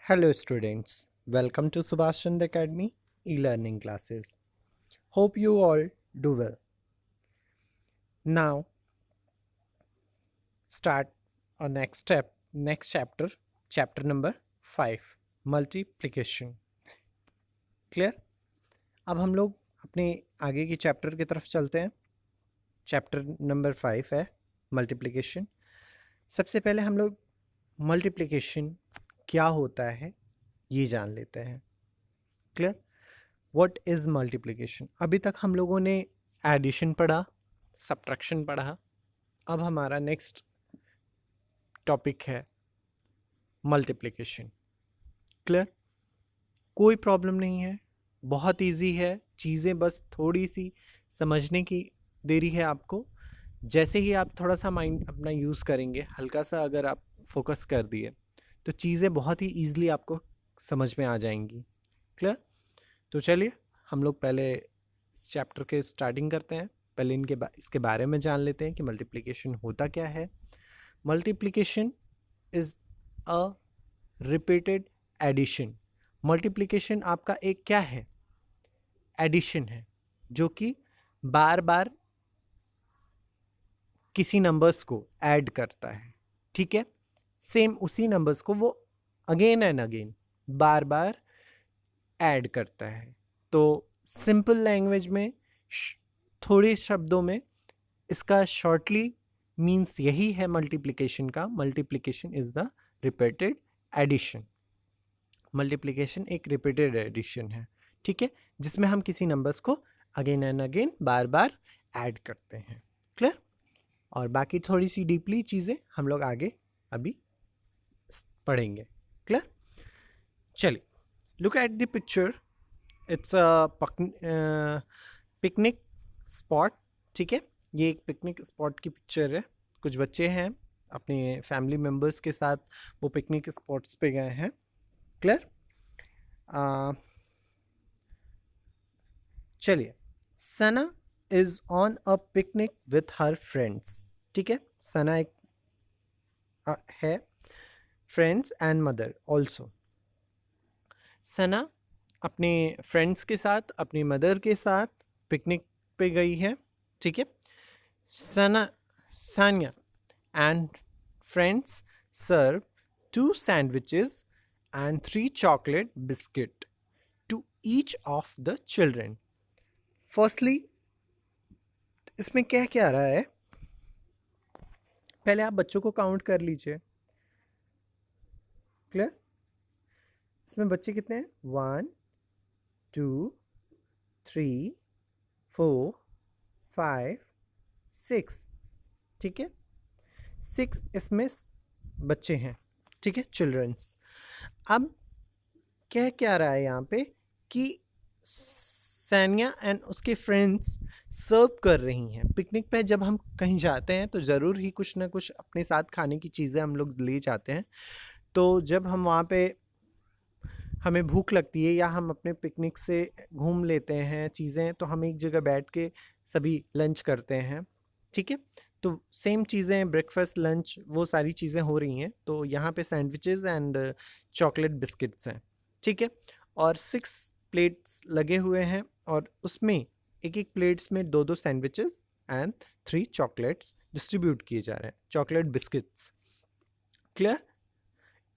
Hello students, welcome to Subhash Chandra Academy e-learning classes. Hope you all do well. Now start our next chapter, chapter number 5, multiplication. Clear? अब हम लोग अपने आगे की chapter की तरफ चलते हैं. चैप्टर नंबर 5 है मल्टीप्लिकेशन. सबसे पहले हम लोग मल्टीप्लिकेशन क्या होता है ये जान लेते हैं. क्लियर? What is multiplication? अभी तक हम लोगों ने एडिशन पढ़ा, सब्ट्रैक्शन पढ़ा. अब हमारा नेक्स्ट टॉपिक है मल्टीप्लिकेशन. क्लियर? कोई प्रॉब्लम नहीं है, बहुत इजी है. चीज़ें बस थोड़ी सी समझने की देरी है आपको. जैसे ही आप थोड़ा सा माइंड अपना यूज़ करेंगे, हल्का सा अगर आप फोकस कर दिए तो चीज़ें बहुत ही ईजिली आपको समझ में आ जाएंगी. क्लियर? तो चलिए हम लोग पहले इस चैप्टर के स्टार्टिंग करते हैं. पहले इसके बारे में जान लेते हैं कि मल्टीप्लिकेशन होता क्या है. Multiplication is a repeated addition. Multiplication आपका एक क्या है? एडिशन है, जो कि बार बार किसी नंबर्स को ऐड करता है. ठीक है? सेम उसी नंबर्स को वो अगेन एंड अगेन बार बार ऐड करता है. तो सिंपल लैंग्वेज में, थोड़े शब्दों में, इसका शॉर्टली मीन्स यही है मल्टीप्लिकेशन का. Multiplication is the repeated addition. Multiplication एक रिपीटेड एडिशन है. ठीक है? जिसमें हम किसी नंबर्स को अगेन एंड अगेन बार बार ऐड करते हैं. क्लियर? और बाकी थोड़ी सी डीपली चीज़ें हम लोग आगे अभी पढ़ेंगे. क्लियर? चलिए, look at the picture. It's a picnic spot. ठीक है? ये एक पिकनिक स्पॉट की पिक्चर है. कुछ बच्चे हैं अपने फैमिली मेम्बर्स के साथ, वो पिकनिक स्पॉट्स पे गए हैं. क्लियर? चलिए, Sana is on a picnic with her friends. ठीक है? सना एक है, friends and mother also. Sana अपने फ्रेंड्स के साथ, अपनी मदर के साथ पिकनिक पे गई है. ठीक है? Sania and friends serve 2 sandwiches and 3 chocolate biscuit to each of the children. Firstly इसमें क्या क्या आ रहा है, पहले आप बच्चों को काउंट कर लीजिए. क्लियर? इसमें बच्चे कितने हैं? 1 2 3 4 5 6. ठीक है? 6 इसमें बच्चे हैं. ठीक है? चिल्ड्रंस. अब क्या क्या रहा है यहाँ पे कि सानिया एंड उसके फ्रेंड्स सर्व कर रही हैं. पिकनिक पे जब हम कहीं जाते हैं तो ज़रूर ही कुछ ना कुछ अपने साथ खाने की चीज़ें हम लोग ले जाते हैं. तो जब हम वहाँ पे हमें भूख लगती है या हम अपने पिकनिक से घूम लेते हैं चीज़ें, तो हम एक जगह बैठ के सभी लंच करते हैं. ठीक है? तो सेम चीज़ें, ब्रेकफास्ट, लंच, वो सारी चीज़ें हो रही हैं. तो यहाँ पे सैंडविचेस एंड चॉकलेट बिस्किट्स हैं. ठीक है? और 6 प्लेट्स लगे हुए हैं और उसमें एक एक प्लेट्स में 2 सैंडविचेस एंड 3 चॉकलेट्स डिस्ट्रीब्यूट किए जा रहे हैं. Chocolate biscuits. Clear?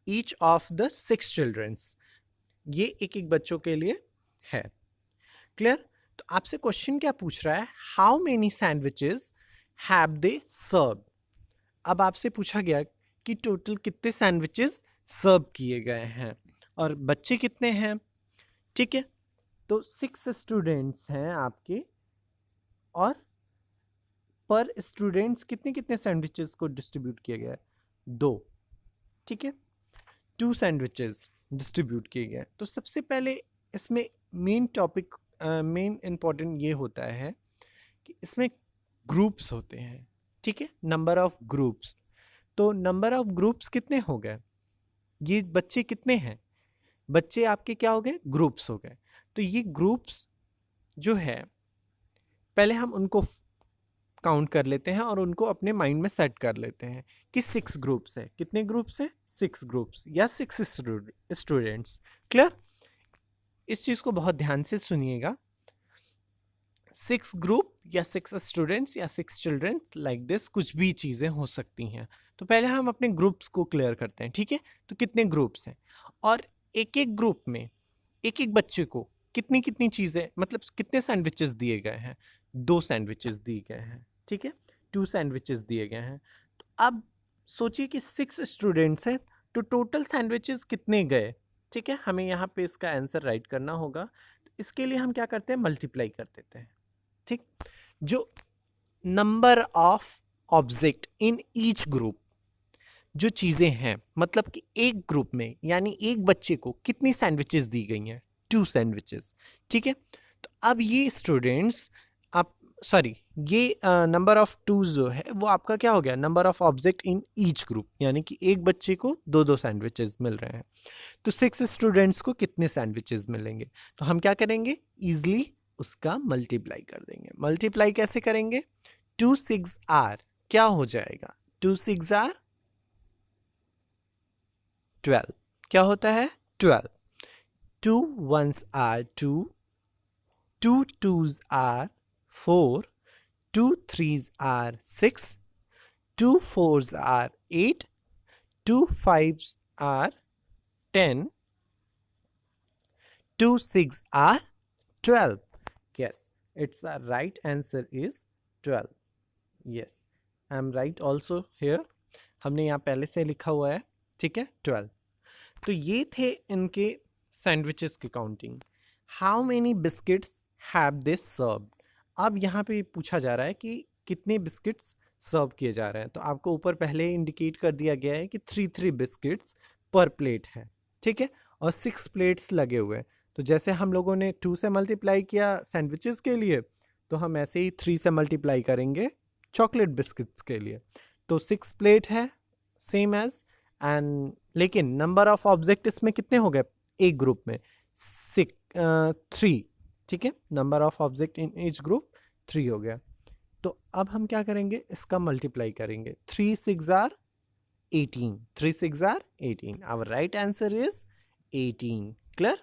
Each of the 6 childrens. ये एक एक बच्चों के लिए है. क्लियर? तो आपसे क्वेश्चन क्या पूछ रहा है? How many sandwiches have they serve. अब आपसे पूछा गया कि टोटल कितने सैंडविचेस सर्व किए गए हैं और बच्चे कितने हैं. ठीक है? तो 6 स्टूडेंट्स हैं आपके, और पर स्टूडेंट्स कितने कितने सैंडविचेस को डिस्ट्रीब्यूट किया गया है? 2. ठीक है? 2 सैंडविचेस डिस्ट्रीब्यूट किए गए. तो सबसे पहले इसमें मेन टॉपिक, मेन इम्पॉर्टेंट ये होता है कि इसमें ग्रुप्स होते हैं. ठीक है? Number of groups. तो नंबर ऑफ ग्रुप्स कितने हो गए? ये बच्चे कितने हैं? बच्चे आपके क्या हो गए? ग्रुप्स हो गए. तो ये ग्रुप्स जो है, पहले हम उनको काउंट कर लेते हैं और उनको अपने माइंड में सेट कर लेते हैं कि 6 ग्रुप्स है। कितने ग्रुप्स है? 6 ग्रुप्स या 6 स्टूडेंट्स। क्लियर? इस चीज़ को बहुत ध्यान से सुनिएगा। 6 ग्रुप या 6 स्टूडेंट्स या 6 चिल्ड्रन लाइक दिस, कुछ भी चीज़ें हो सकती हैं। तो पहले हम अपने ग्रुप्स को क्लियर करते हैं, ठीक है? तो कितने ग्रुप्स हैं और एक एक ग्रुप में एक एक बच्चे को कितनी कितनी चीज़ें, मतलब कितने सैंडविचेस दिए गए हैं? 2 सैंडविचेस दिए गए हैं, ठीक है? 2 सैंडविचेस दिए गए हैं। तो अब सोचिए कि 6 स्टूडेंट्स हैं, तो टोटल सैंडविचेस कितने गए? ठीक है, हमें यहाँ पे इसका आंसर राइट करना होगा। तो इसके लिए हम क्या करते हैं? मल्टीप्लाई कर देते हैं। ठीक, जो number of object in each group, जो चीज़ें हैं, मतलब कि एक ग्रुप में यानी एक बच्चे को कितनी सैंडविचेस दी गई हैं? 2 सैंडविचेस, ठीक है? तो अब ये स्टूडेंट्स, आप सॉरी, ये नंबर ऑफ 2 जो है वो आपका क्या हो गया? Number of object in each group, यानी कि एक बच्चे को 2-2 सैंडविचेस मिल रहे हैं। तो 6 स्टूडेंट्स को कितने सैंडविचेस मिलेंगे? तो हम क्या करेंगे? ईजिली उसका मल्टीप्लाई कर देंगे। मल्टीप्लाई कैसे करेंगे? 2 6 आर क्या हो जाएगा? 2 6 आर 12। क्या होता है? 12। 2 1s are 2, 2 2s are 4, 2 3s are 6, 2 4s are 8, 2 5s are 10, 2 6 are 12. Yes, its right answer is 12. Yes, I am right also here. हमने यहाँ पहले से लिखा हुआ है, ठीक है? 12। तो ये थे इनके सैंडविचेस की counting. How many biscuits have they served? अब यहाँ पे पूछा जा रहा है कि कितने बिस्किट्स सर्व किए जा रहे हैं। तो आपको ऊपर पहले इंडिकेट कर दिया गया है कि 3 बिस्किट्स पर प्लेट है, ठीक है? और 6 प्लेट्स लगे हुए हैं। तो जैसे हम लोगों ने 2 से मल्टीप्लाई किया सैंडविचेस के लिए, तो हम ऐसे ही 3 से मल्टीप्लाई करेंगे चॉकलेट बिस्किट्स के लिए। तो 6 प्लेट है सेम एज, एंड लेकिन नंबर ऑफ ऑब्जेक्ट इसमें कितने हो गए एक ग्रुप में? 3, ठीक है? Number of object in each group 3 हो गया। तो अब हम क्या करेंगे? इसका मल्टीप्लाई करेंगे। 3 6 are 18, 3 6 are 18। Our right answer is 18। Clear?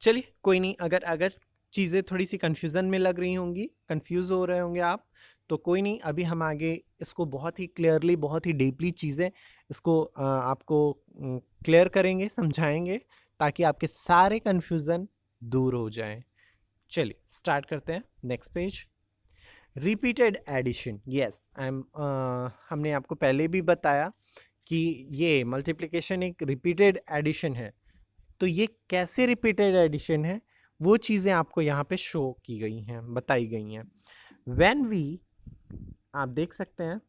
चलिए, कोई नहीं, अगर चीज़ें थोड़ी सी कन्फ्यूज़न में लग रही होंगी, कंफ्यूज हो रहे होंगे आप, तो कोई नहीं, अभी हम आगे इसको बहुत ही क्लियरली, बहुत ही डीपली चीज़ें इसको आपको क्लियर करेंगे, समझाएंगे, ताकि आपके सारे कन्फ्यूज़न दूर हो जाएं। चलिए स्टार्ट करते हैं। Next page, repeated addition. Yes, हमने आपको पहले भी बताया कि ये मल्टीप्लिकेशन एक रिपीटेड एडिशन है। तो ये कैसे रिपीटेड एडिशन है, वो चीज़ें आपको यहाँ पे शो की गई हैं, बताई गई हैं। व्हेन वी, आप देख सकते हैं,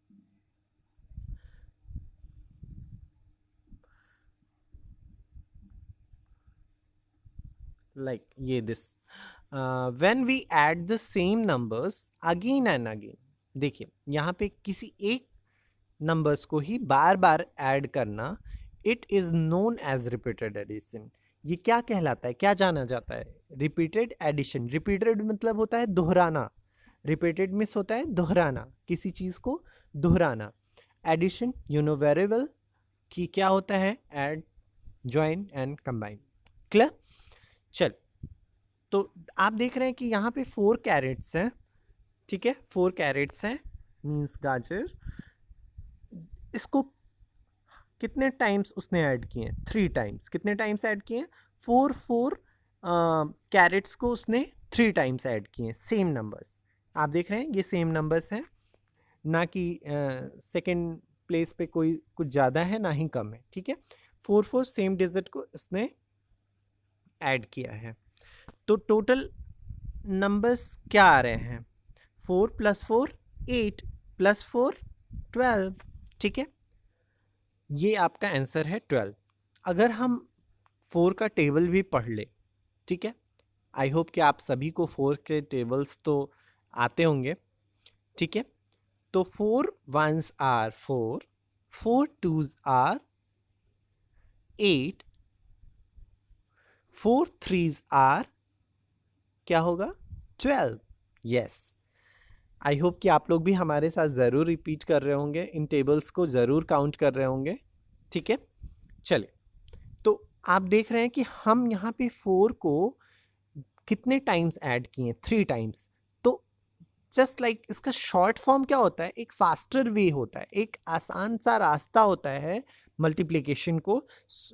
लाइक ये this, when we add the same numbers again and again. देखिए यहाँ पे किसी एक नंबर्स को ही बार बार ऐड करना, it is known as repeated addition. ये क्या कहलाता है, क्या जाना जाता है? Repeated addition. रिपीटेड मतलब होता है दोहराना, रिपीटेड मिस होता है दोहराना, किसी चीज़ को दोहराना। Addition you know very well कि क्या होता है? Add, join and combine. Clear? चल, तो आप देख रहे हैं कि यहाँ पे 4 कैरेट्स हैं, ठीक है? 4 कैरेट्स हैं, मीन्स गाजर। इसको कितने टाइम्स उसने ऐड किए हैं? 3 टाइम्स। कितने टाइम्स ऐड किए हैं? 4 कैरेट्स को उसने 3 टाइम्स ऐड किए हैं, सेम नंबर्स। आप देख रहे हैं ये सेम नंबर्स हैं, ना कि सेकंड प्लेस पे कोई कुछ ज़्यादा है ना ही कम है, ठीक है? 4 सेम डिजिट को इसने ऐड किया है। तो टोटल नंबर्स क्या आ रहे हैं? 4 + 4 8 + 4 12, ठीक है? ये आपका आंसर है 12। अगर हम 4 का टेबल भी पढ़ ले, ठीक है? आई होप कि आप सभी को 4 के टेबल्स तो आते होंगे, ठीक है? तो 4 1s are 4, 4 2s are 8, 4 3s are क्या होगा? 12। यस, आई होप कि आप लोग भी हमारे साथ ज़रूर रिपीट कर रहे होंगे, इन टेबल्स को ज़रूर काउंट कर रहे होंगे। ठीक है, चलिए। तो आप देख रहे हैं कि हम यहाँ पे 4 को कितने टाइम्स ऐड किए, 3 टाइम्स। तो जस्ट लाइक इसका शॉर्ट फॉर्म क्या होता है, एक फास्टर वे होता है, एक आसान सा रास्ता होता है मल्टीप्लिकेशन को।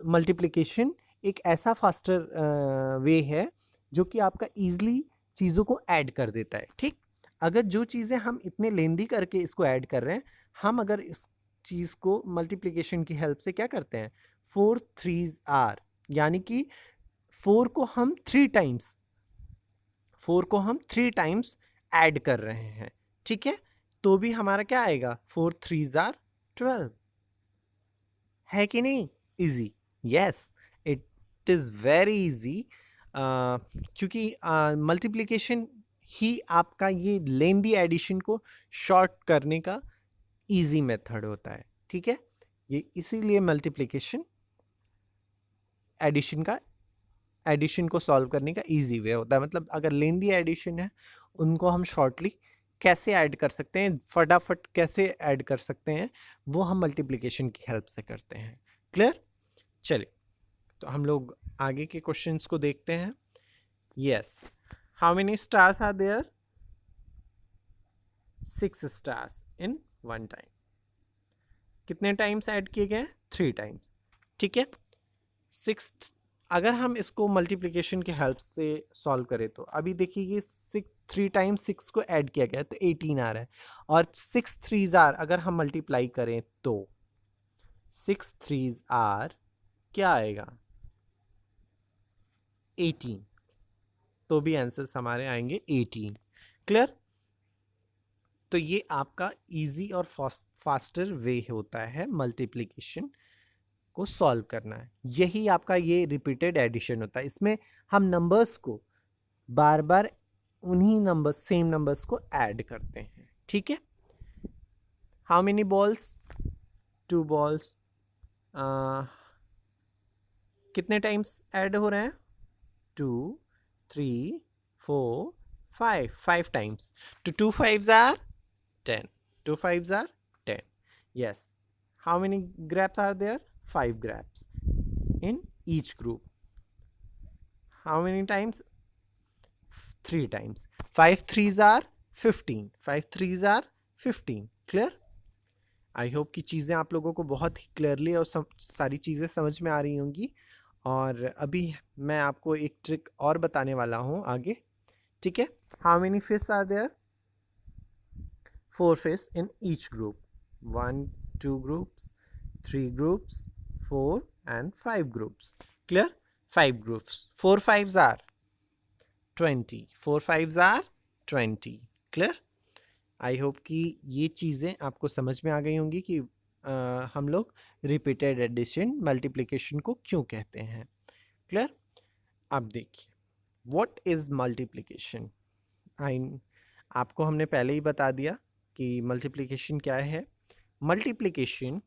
मल्टीप्लिकेशन एक ऐसा फास्टर वे है जो कि आपका ईजिली चीज़ों को ऐड कर देता है। ठीक, अगर जो चीज़ें हम इतने लेंदी करके इसको ऐड कर रहे हैं, हम अगर इस चीज़ को मल्टीप्लिकेशन की हेल्प से क्या करते हैं, 4 3s आर, यानी कि 4 को हम 3 टाइम्स ऐड कर रहे हैं। ठीक है, तो भी हमारा क्या आएगा, 4 3s आर 12, है कि नहीं? Easy, yes, it is very easy, क्योंकि मल्टीप्लिकेशन ही आपका ये लेंदी एडिशन को शॉर्ट करने का इजी मेथड होता है। ठीक है, ये इसीलिए मल्टीप्लिकेशन एडिशन को सॉल्व करने का इजी वे होता है। मतलब अगर लेंदी एडिशन है, उनको हम शॉर्टली कैसे ऐड कर सकते हैं, फटाफट कैसे ऐड कर सकते हैं, वो हम मल्टीप्लिकेशन की हेल्प से करते हैं। क्लियर? चलिए, तो हम लोग आगे के क्वेश्चंस को देखते हैं। Yes, how many stars are there? 6 stars in one time. कितने टाइम्स ऐड किए गए? 3 टाइम्स। ठीक है, 6, अगर हम इसको मल्टीप्लिकेशन के हेल्प से सॉल्व करें तो अभी देखिए ये 3 टाइम्स 6 को ऐड किया गया तो 18 आ रहा है, और 6 3s आर अगर हम मल्टीप्लाई करें तो 6 3s आर क्या आएगा, 18, तो भी आंसर्स हमारे आएंगे 18। क्लियर? तो ये आपका इजी और फास्टर वे होता है मल्टीप्लिकेशन को सॉल्व करना है। यही आपका ये रिपीटेड एडिशन होता है, इसमें हम नंबर्स को बार बार उन्हीं नंबर्स, सेम नंबर्स को ऐड करते हैं। ठीक है, हाउ मेनी बॉल्स? 2 बॉल्स। कितने टाइम्स ऐड हो रहे हैं? 2 3 4 5, 5 टाइम्स। तो 2 5s are 10, 2 5s are 10। yes, how many grabs are there? 5 grabs in each group. How many times? 3 times. 5 3s are 15, 5 3s are 15। Clear? I hope कि चीज़ें आप लोगों को बहुत ही क्लियरली और सारी चीज़ें समझ में आ रही होंगी। और अभी मैं आपको एक ट्रिक और बताने वाला हूँ आगे। ठीक है, how many fish are there? 4 fish in each group. 1 2 groups, 3 groups, 4 and 5 groups. Clear? 5 groups. 4 5s are 20. 4 5s are 20. Clear? I hope कि ये चीज़ें आपको समझ में आ गई होंगी कि हम लोग रिपीटेड एडिशन मल्टीप्लिकेशन को क्यों कहते हैं। क्लियर? अब देखिए, व्हाट इज़ मल्टीप्लिकेशन। आपको हमने पहले ही बता दिया कि मल्टीप्लिकेशन क्या है। Multiplication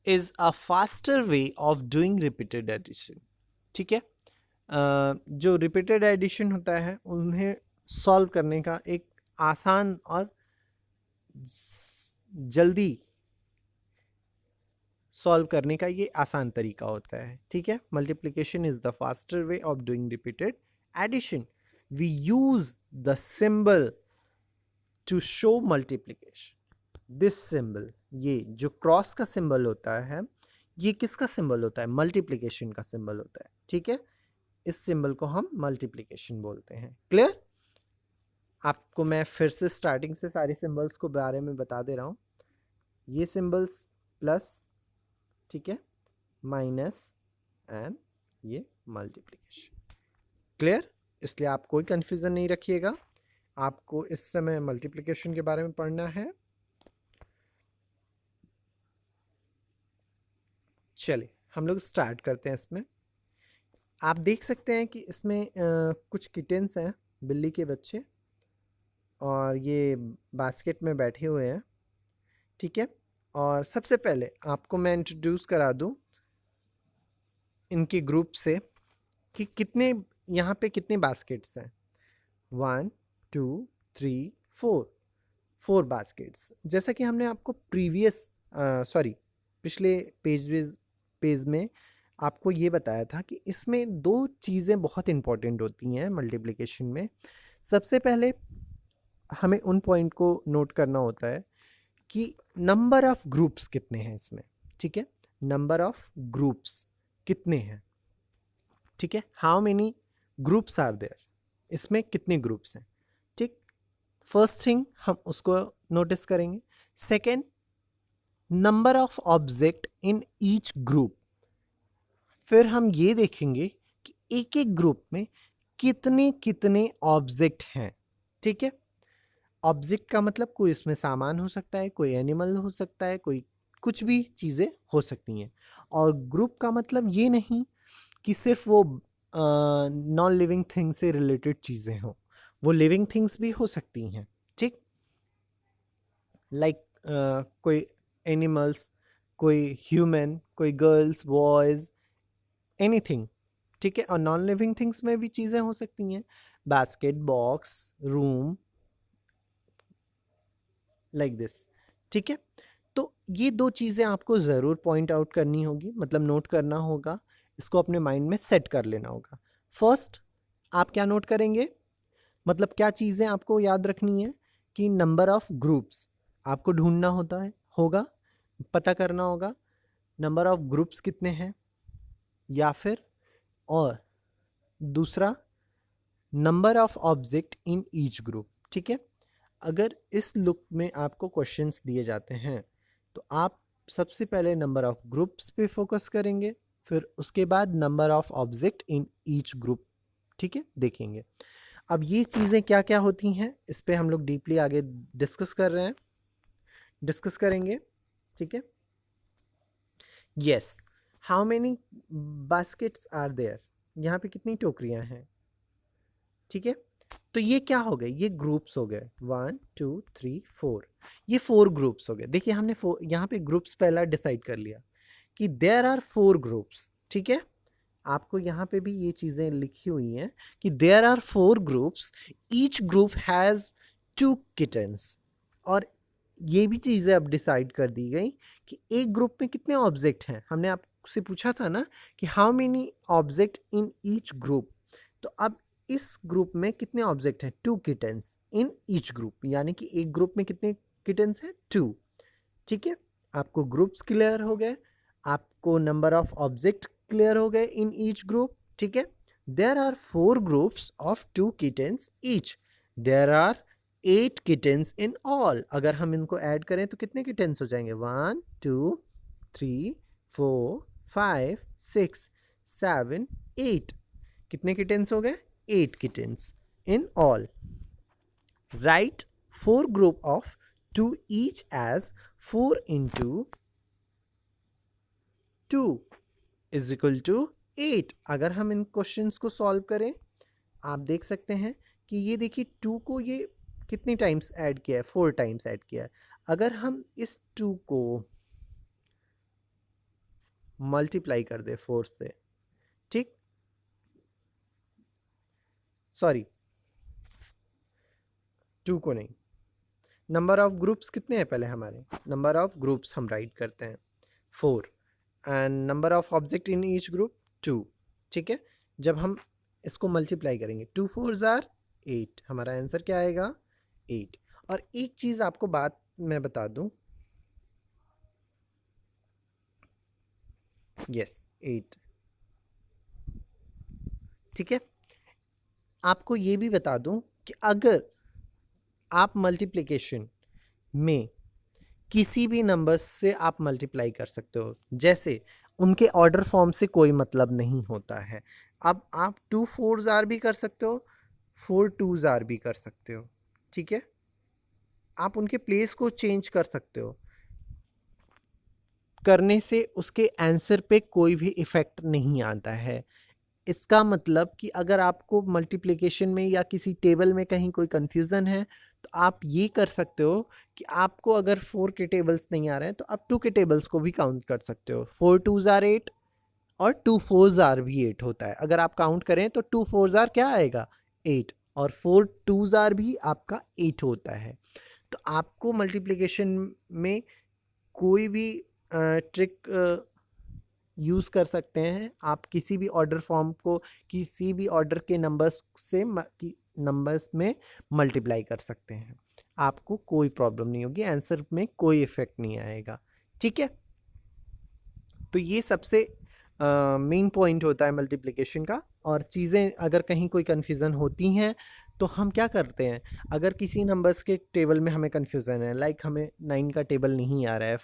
is a faster way of doing repeated addition. ठीक है, जो रिपीटेड एडिशन होता है उन्हें सॉल्व करने का एक आसान और जल्दी सॉल्व करने का ये आसान तरीका होता है। ठीक है, multiplication is the faster way of doing repeated addition. We use the symbol to show multiplication. This symbol, ये जो क्रॉस का सिंबल होता है, ये किसका सिंबल होता है? मल्टीप्लिकेशन का सिंबल होता है। ठीक है, इस सिंबल को हम मल्टीप्लिकेशन बोलते हैं। क्लियर? आपको मैं फिर से स्टार्टिंग से सारे सिंबल्स को बारे में बता दे रहा हूँ। ये सिंबल्स प्लस, ठीक है, माइनस एंड ये मल्टीप्लिकेशन। क्लियर? इसलिए आप कोई कंफ्यूजन नहीं रखिएगा, आपको इस समय मल्टीप्लिकेशन के बारे में पढ़ना है। चलिए हम लोग स्टार्ट करते हैं। इसमें आप देख सकते हैं कि इसमें कुछ किटेंस हैं, बिल्ली के बच्चे, और ये बास्केट में बैठे हुए हैं। ठीक है, और सबसे पहले आपको मैं इंट्रोड्यूस करा दूं इनके ग्रुप से कि कितने यहाँ पे कितने बास्केट्स हैं। 1 2 3 4 बास्केट्स। जैसा कि हमने आपको पिछले पेज में आपको ये बताया था कि इसमें दो चीज़ें बहुत इंपॉर्टेंट होती हैं मल्टीप्लिकेशन में। सबसे पहले हमें उन पॉइंट को नोट करना होता है कि नंबर ऑफ ग्रुप्स कितने हैं इसमें, ठीक है। नंबर ऑफ ग्रुप्स कितने हैं, ठीक है। How many groups are there, इसमें कितने ग्रुप्स हैं, ठीक। फर्स्ट थिंग हम उसको नोटिस करेंगे। Second, number of object in each group. फिर हम ये देखेंगे कि एक एक ग्रुप में कितने कितने ऑब्जेक्ट हैं, ठीक है। ऑब्जेक्ट का मतलब कोई उसमें सामान हो सकता है, कोई एनिमल हो सकता है, कोई कुछ भी चीज़ें हो सकती हैं। और ग्रुप का मतलब ये नहीं कि सिर्फ वो नॉन लिविंग थिंग से रिलेटेड चीज़ें हों, वो लिविंग थिंग्स भी हो सकती हैं, ठीक। लाइक कोई एनिमल्स, कोई ह्यूमन, कोई गर्ल्स, बॉयज़, एनीथिंग, ठीक है। और नॉन लिविंग थिंग्स में भी चीज़ें हो सकती हैं, basket, box, room, like this, ठीक है। तो ये दो चीज़ें आपको ज़रूर पॉइंट आउट करनी होगी, मतलब नोट करना होगा, इसको अपने माइंड में सेट कर लेना होगा। फर्स्ट आप क्या नोट करेंगे, मतलब क्या चीज़ें आपको याद रखनी है कि नंबर ऑफ ग्रुप्स आपको ढूंढना होगा, पता करना होगा नंबर ऑफ ग्रुप्स कितने हैं, या फिर और दूसरा number of object in each group, ठीक है। अगर इस लुक में आपको क्वेश्चंस दिए जाते हैं तो आप सबसे पहले नंबर ऑफ ग्रुप्स पे फोकस करेंगे, फिर उसके बाद number of object in each group, ठीक है, देखेंगे। अब ये चीज़ें क्या क्या होती हैं इस पे हम लोग डीपली आगे डिस्कस करेंगे, ठीक है। Yes, how many baskets are there, यहाँ पे कितनी टोकरियाँ हैं, ठीक है। तो ये क्या हो गए, ये ग्रुप्स हो गए, 1 2 3 4, ये 4 ग्रुप्स हो गए। देखिए हमने यहाँ पे ग्रुप्स पहला डिसाइड कर लिया कि देयर आर 4 ग्रुप्स, ठीक है। आपको यहाँ पे भी ये चीज़ें लिखी हुई हैं कि there are 4 groups, each group has 2 kittens. और ये भी चीज़ें अब डिसाइड कर दी गई कि एक ग्रुप में कितने ऑब्जेक्ट हैं। हमने आपसे पूछा था ना कि how many object in each group, तो अब इस ग्रुप में कितने ऑब्जेक्ट हैं, 2 किटन्स इन ईच ग्रुप, यानी कि एक ग्रुप में कितने किटन्स हैं, 2, ठीक है। आपको ग्रुप्स क्लियर हो गए, आपको नंबर ऑफ ऑब्जेक्ट क्लियर हो गए इन ईच ग्रुप, ठीक है। There are 4 groups of 2 kittens each, there are 8 kittens in all. अगर हम इनको ऐड करें तो कितने किटन्स हो जाएंगे, 1 2 3 4 5 6 7 8, कितने किटन्स हो गए, 8 kittens in all. Write 4 group of 2 each as 4 into 2 is equal to 8। अगर हम इन क्वेश्चंस को सॉल्व करें, आप देख सकते हैं कि ये देखिए 2 को ये कितनी टाइम्स ऐड किया है, 4 टाइम्स ऐड किया है। अगर हम इस 2 को मल्टीप्लाई कर दे 4 से, ठीक, सॉरी 2 को नहीं, नंबर ऑफ ग्रुप्स कितने हैं पहले हमारे, नंबर ऑफ ग्रुप्स हम राइट करते हैं 4 and number of object in each group 2, ठीक है। जब हम इसको मल्टीप्लाई करेंगे 2 4 जार 8, हमारा आंसर क्या आएगा, 8। और एक चीज़ आपको बात मैं बता दूं, यस 8, ठीक है। आपको ये भी बता दूं कि अगर आप मल्टीप्लिकेशन में किसी भी नंबर से आप मल्टीप्लाई कर सकते हो, जैसे उनके ऑर्डर फॉर्म से कोई मतलब नहीं होता है। अब आप 2 4 जार भी कर सकते हो, 4 2 जार भी कर सकते हो, ठीक है। आप उनके प्लेस को चेंज कर सकते हो, करने से उसके आंसर पे कोई भी इफ़ेक्ट नहीं आता है। इसका मतलब कि अगर आपको मल्टीप्लिकेशन में या किसी टेबल में कहीं कोई कन्फ्यूज़न है तो आप ये कर सकते हो कि आपको अगर 4 के टेबल्स नहीं आ रहे हैं तो आप 2 के टेबल्स को भी काउंट कर सकते हो। 4 2 जार 8, और 2 4 जार भी 8 होता है। अगर आप काउंट करें तो 2 4 जार क्या आएगा 8, और 4 2 जार भी आपका 8 होता है। तो आपको मल्टीप्लिकेशन में कोई भी ट्रिक यूज़ कर सकते हैं। आप किसी भी ऑर्डर फॉर्म को किसी भी ऑर्डर के नंबर्स से नंबर्स में मल्टीप्लाई कर सकते हैं, आपको कोई प्रॉब्लम नहीं होगी, आंसर में कोई इफेक्ट नहीं आएगा। ठीक है, तो ये सबसे मेन पॉइंट होता है मल्टीप्लिकेशन का। और चीज़ें अगर कहीं कोई कन्फ्यूज़न होती हैं तो हम क्या करते हैं, अगर किसी नंबर्स के टेबल में हमें कन्फ्यूज़न है, लाइक हमें 9 का टेबल नहीं आ रहा है,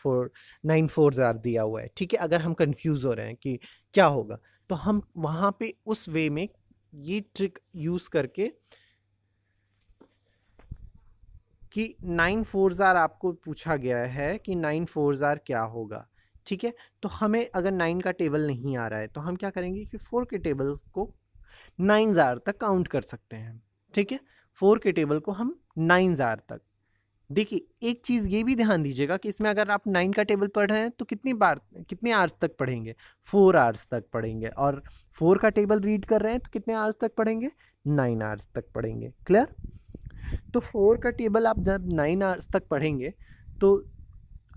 9 4 जार दिया हुआ है, ठीक है, अगर हम कन्फ्यूज़ हो रहे हैं कि क्या होगा, तो हम वहाँ पे उस वे में ये ट्रिक यूज़ करके कि 9 4 जार आपको पूछा गया है कि 9 4 जार क्या होगा, ठीक है, तो हमें अगर 9 का टेबल नहीं आ रहा है तो हम क्या करेंगे कि 4 के टेबल को 9 जार तक काउंट कर सकते हैं। ठीक है, 4 के टेबल को हम 9 जार तक। देखिए एक चीज़ ये भी ध्यान दीजिएगा कि इसमें अगर आप 9 का टेबल पढ़ रहे हैं तो कितने आवर्स तक पढ़ेंगे, 4 आवर्स तक पढ़ेंगे, और 4 का टेबल रीड कर रहे हैं तो कितने आवर्स तक पढ़ेंगे, 9 आवर्स तक पढ़ेंगे। क्लियर? तो 4 का टेबल आप जब 9 आवर्स तक पढ़ेंगे तो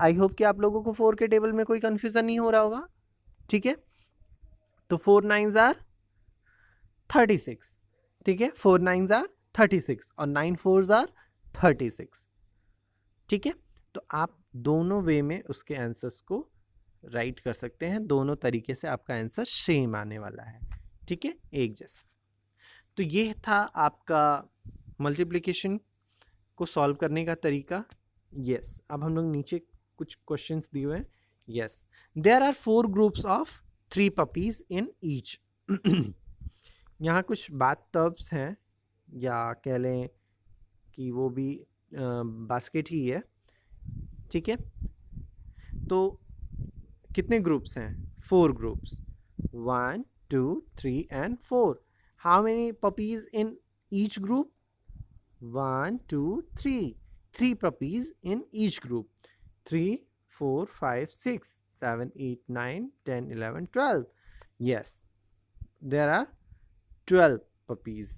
आई होप कि आप लोगों को 4 के टेबल में कोई कन्फ्यूज़न नहीं हो रहा होगा। ठीक है, तो 4 9 आर 36, ठीक है, 4 9 आर 36 और 9 4 आर 36। ठीक है, तो आप दोनों वे में उसके आंसर्स को राइट कर सकते हैं, दोनों तरीके से आपका आंसर सेम आने वाला है। ठीक है, एक जैसा। तो ये था आपका मल्टीप्लिकेशन को सॉल्व करने का तरीका। यस, अब हम लोग नीचे कुछ क्वेश्चंस दिए हुए हैं। Yes, there are 4 groups of 3 puppies in each. यहाँ कुछ बात तब्स हैं, या कह लें कि वो भी बास्केट ही है। ठीक है, तो कितने ग्रुप्स हैं, 4 groups, 1 2 3 and 4। How many puppies in each group, 1 2 3, 3 puppies in each group, 3 4 5 6 7 8 9 10 11 12. Yes, there are 12 puppies.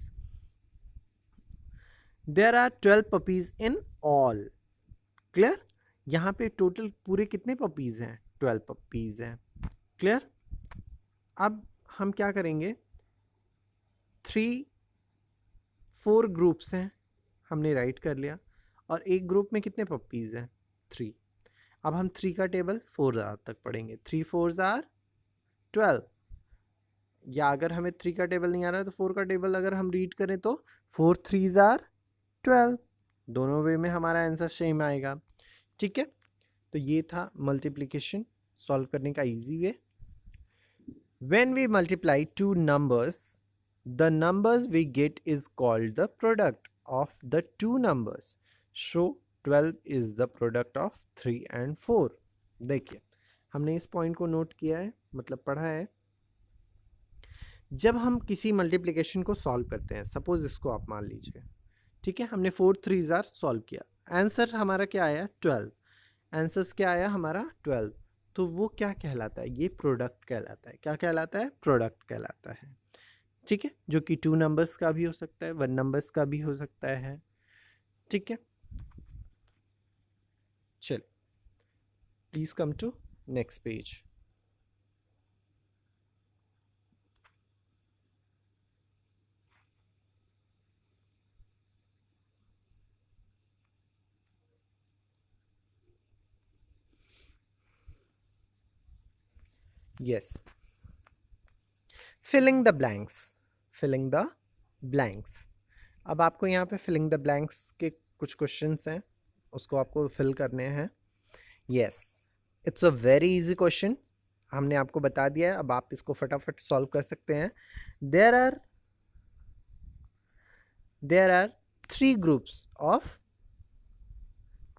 There are 12 puppies in all. Clear? यहाँ पे टोटल पूरे कितने पपीज़ हैं, 12 पपीज़ हैं। क्लियर? अब हम क्या करेंगे, 4 ग्रुप्स हैं, हमने राइट कर लिया, और एक ग्रुप में कितने पपीज़ हैं, 3। अब हम 3 का टेबल 4 आर तक पढ़ेंगे, 3 4 आर 12, या अगर हमें 3 का टेबल नहीं आ रहा है तो 4 का टेबल अगर हम रीड करें तो 4 3 आर 12। दोनों वे में हमारा आंसर सेम आएगा। ठीक है, तो ये था मल्टीप्लिकेशन सॉल्व करने का easy way. When we multiply 2 numbers, the numbers we get is called the product of the 2 numbers. So 12 is the product of 3 and 4. देखिए हमने इस पॉइंट को नोट किया है, मतलब पढ़ा है। जब हम किसी मल्टीप्लिकेशन को सॉल्व करते हैं, सपोज इसको आप मान लीजिए, ठीक है, हमने 4 3 आर सॉल्व किया, आंसर हमारा क्या आया 12, आंसर्स क्या आया हमारा 12, तो वो क्या कहलाता है, ये प्रोडक्ट कहलाता है। क्या कहलाता है, प्रोडक्ट कहलाता है। ठीक है, जो कि 2 नंबर्स का भी हो सकता है, 1 नंबर्स का भी हो सकता है। ठीक है, चल please come to next page. Yes, filling the blanks, filling the blanks. अब आपको यहाँ पे फिलिंग द ब्लैंक्स के कुछ क्वेश्चंस हैं, उसको आपको फिल करने हैं। Yes, it's a very easy question, हमने आपको बता दिया है, अब आप इसको फटाफट सॉल्व कर सकते हैं। देयर आर 3 ग्रुप्स ऑफ,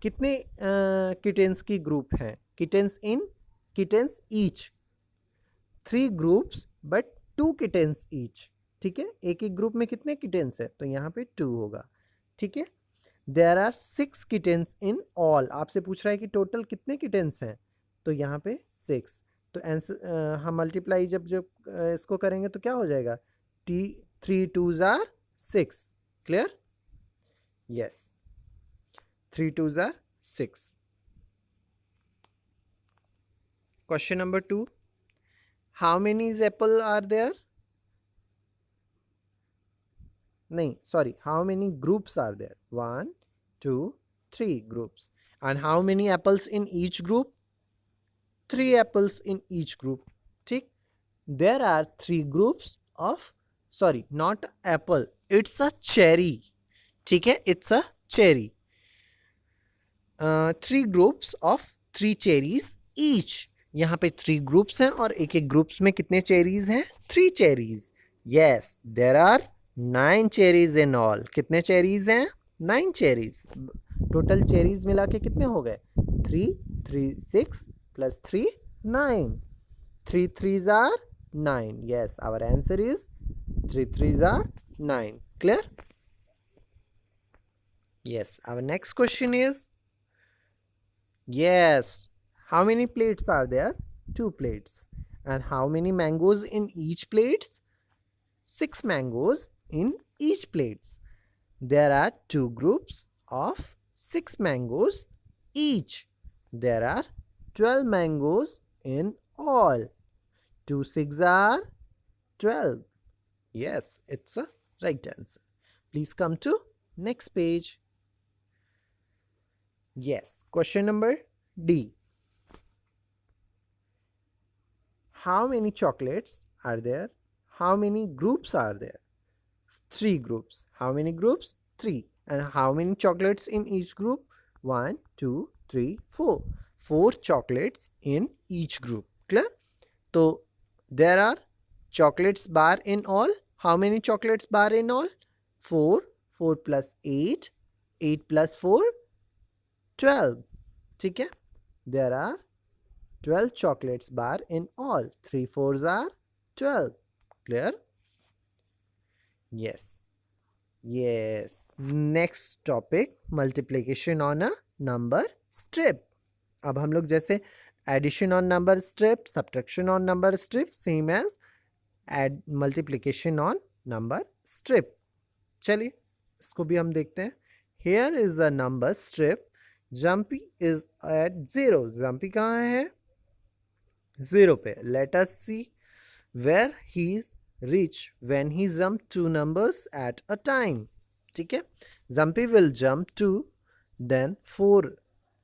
कितने किटेंस की ग्रुप हैं, kittens each, 3 groups but 2 kittens each. ठीक है, एक एक ग्रुप में कितने किटेंस है, तो यहाँ पे 2 होगा। ठीक है, there are 6 kittens in all, आपसे पूछ रहा है कि टोटल कितने किटेंस हैं, तो यहाँ पे 6, तो आंसर हम मल्टीप्लाई जब जब इसको करेंगे तो क्या हो जाएगा, 3 2s are 6. Clear? Yes, 3 2s are 6. Question number 2. How many apple are there? नहीं, sorry. How many groups are there? 1 2 3 groups. And how many apples in each group? 3 apples in each group. ठीक? There are 3 groups of, sorry, not apple. It's a cherry. ठीक है? It's a cherry. 3 groups of 3 cherries each. यहाँ पे 3 groups हैं और एक एक groups में कितने चेरीज हैं? 3 cherries. Yes, there are 9 cherries in all. कितने चेरीज हैं? 9 चेरीज. टोटल चेरीज मिला के कितने हो गए? 3 3 6 plus 3 9. 3 3s are 9. Yes, our answer is 3 3s are 9. Clear? Yes, our next question is, yes, how many plates are there? 2 plates. And how many mangoes in each plates? 6 mangoes in each plates. There are 2 groups of 6 mangoes each. There are 12 mangoes in all. 2 6 are 12. Yes, it's a right answer. Please come to next page. Yes, question number D. How many chocolates are there? How many groups are there? 3 groups. How many groups? 3. And how many chocolates in each group? 1 2 3 4. 4 chocolates in each group. Clear? So there are chocolates bar in all. How many chocolates bar in all? 4. 4 plus 8. 8 plus 4. 12. ठीक है? There are 12 chocolates bar in all. 3 4s are 12. Clear? Yes. Yes. Next topic, multiplication on a number strip. अब हम लोग जैसे addition on number strip, subtraction on number strip, same as add multiplication on number strip. चलिए इसको भी हम देखते हैं. Here is a number strip. Jumpy is at 0. Jumpy कहाँ है? 0 पे. Let us see where he reach when he jump 2 numbers at a time. ठीक है? Jumpy will jump 2, then 4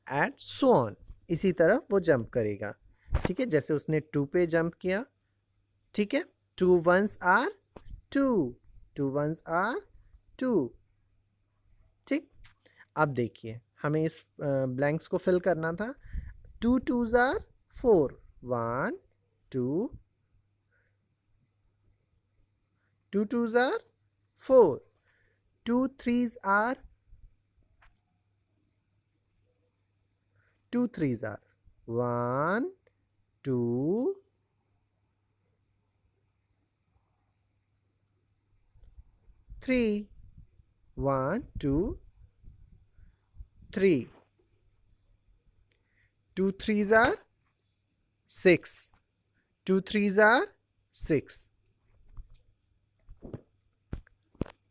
and so on. इसी तरह वो जंप करेगा. ठीक है? जैसे उसने 2 पे जंप किया. ठीक है? 2 1s are 2. 2 1s are 2. ठीक? अब देखिए हमें इस ब्लैंक्स को फिल करना था. 2 2s are 4. 1 2. 2 2s are 4. 2 3s are 2 3s are 1 2 3. 1 2 3. 2 3s are 6. 2 3s are 6.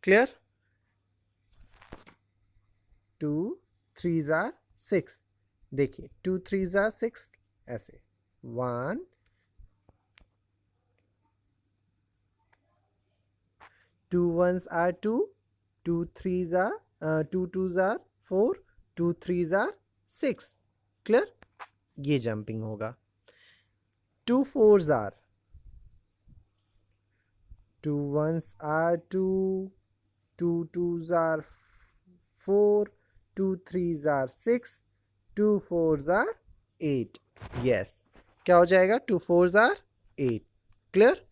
Clear? 2 3s are 6. देखिए 2 3s are 6 ऐसे. 1 2 1s are 2. 2 3s are 2 2s are 4. 2 3s are 6. Clear? ये जंपिंग होगा. 2 4s are 2 1s are 2. 2 2s are 4. 2 3s are 6. 2 4s are 8. Yes. क्या हो जाएगा? 2 4s are 8. Clear?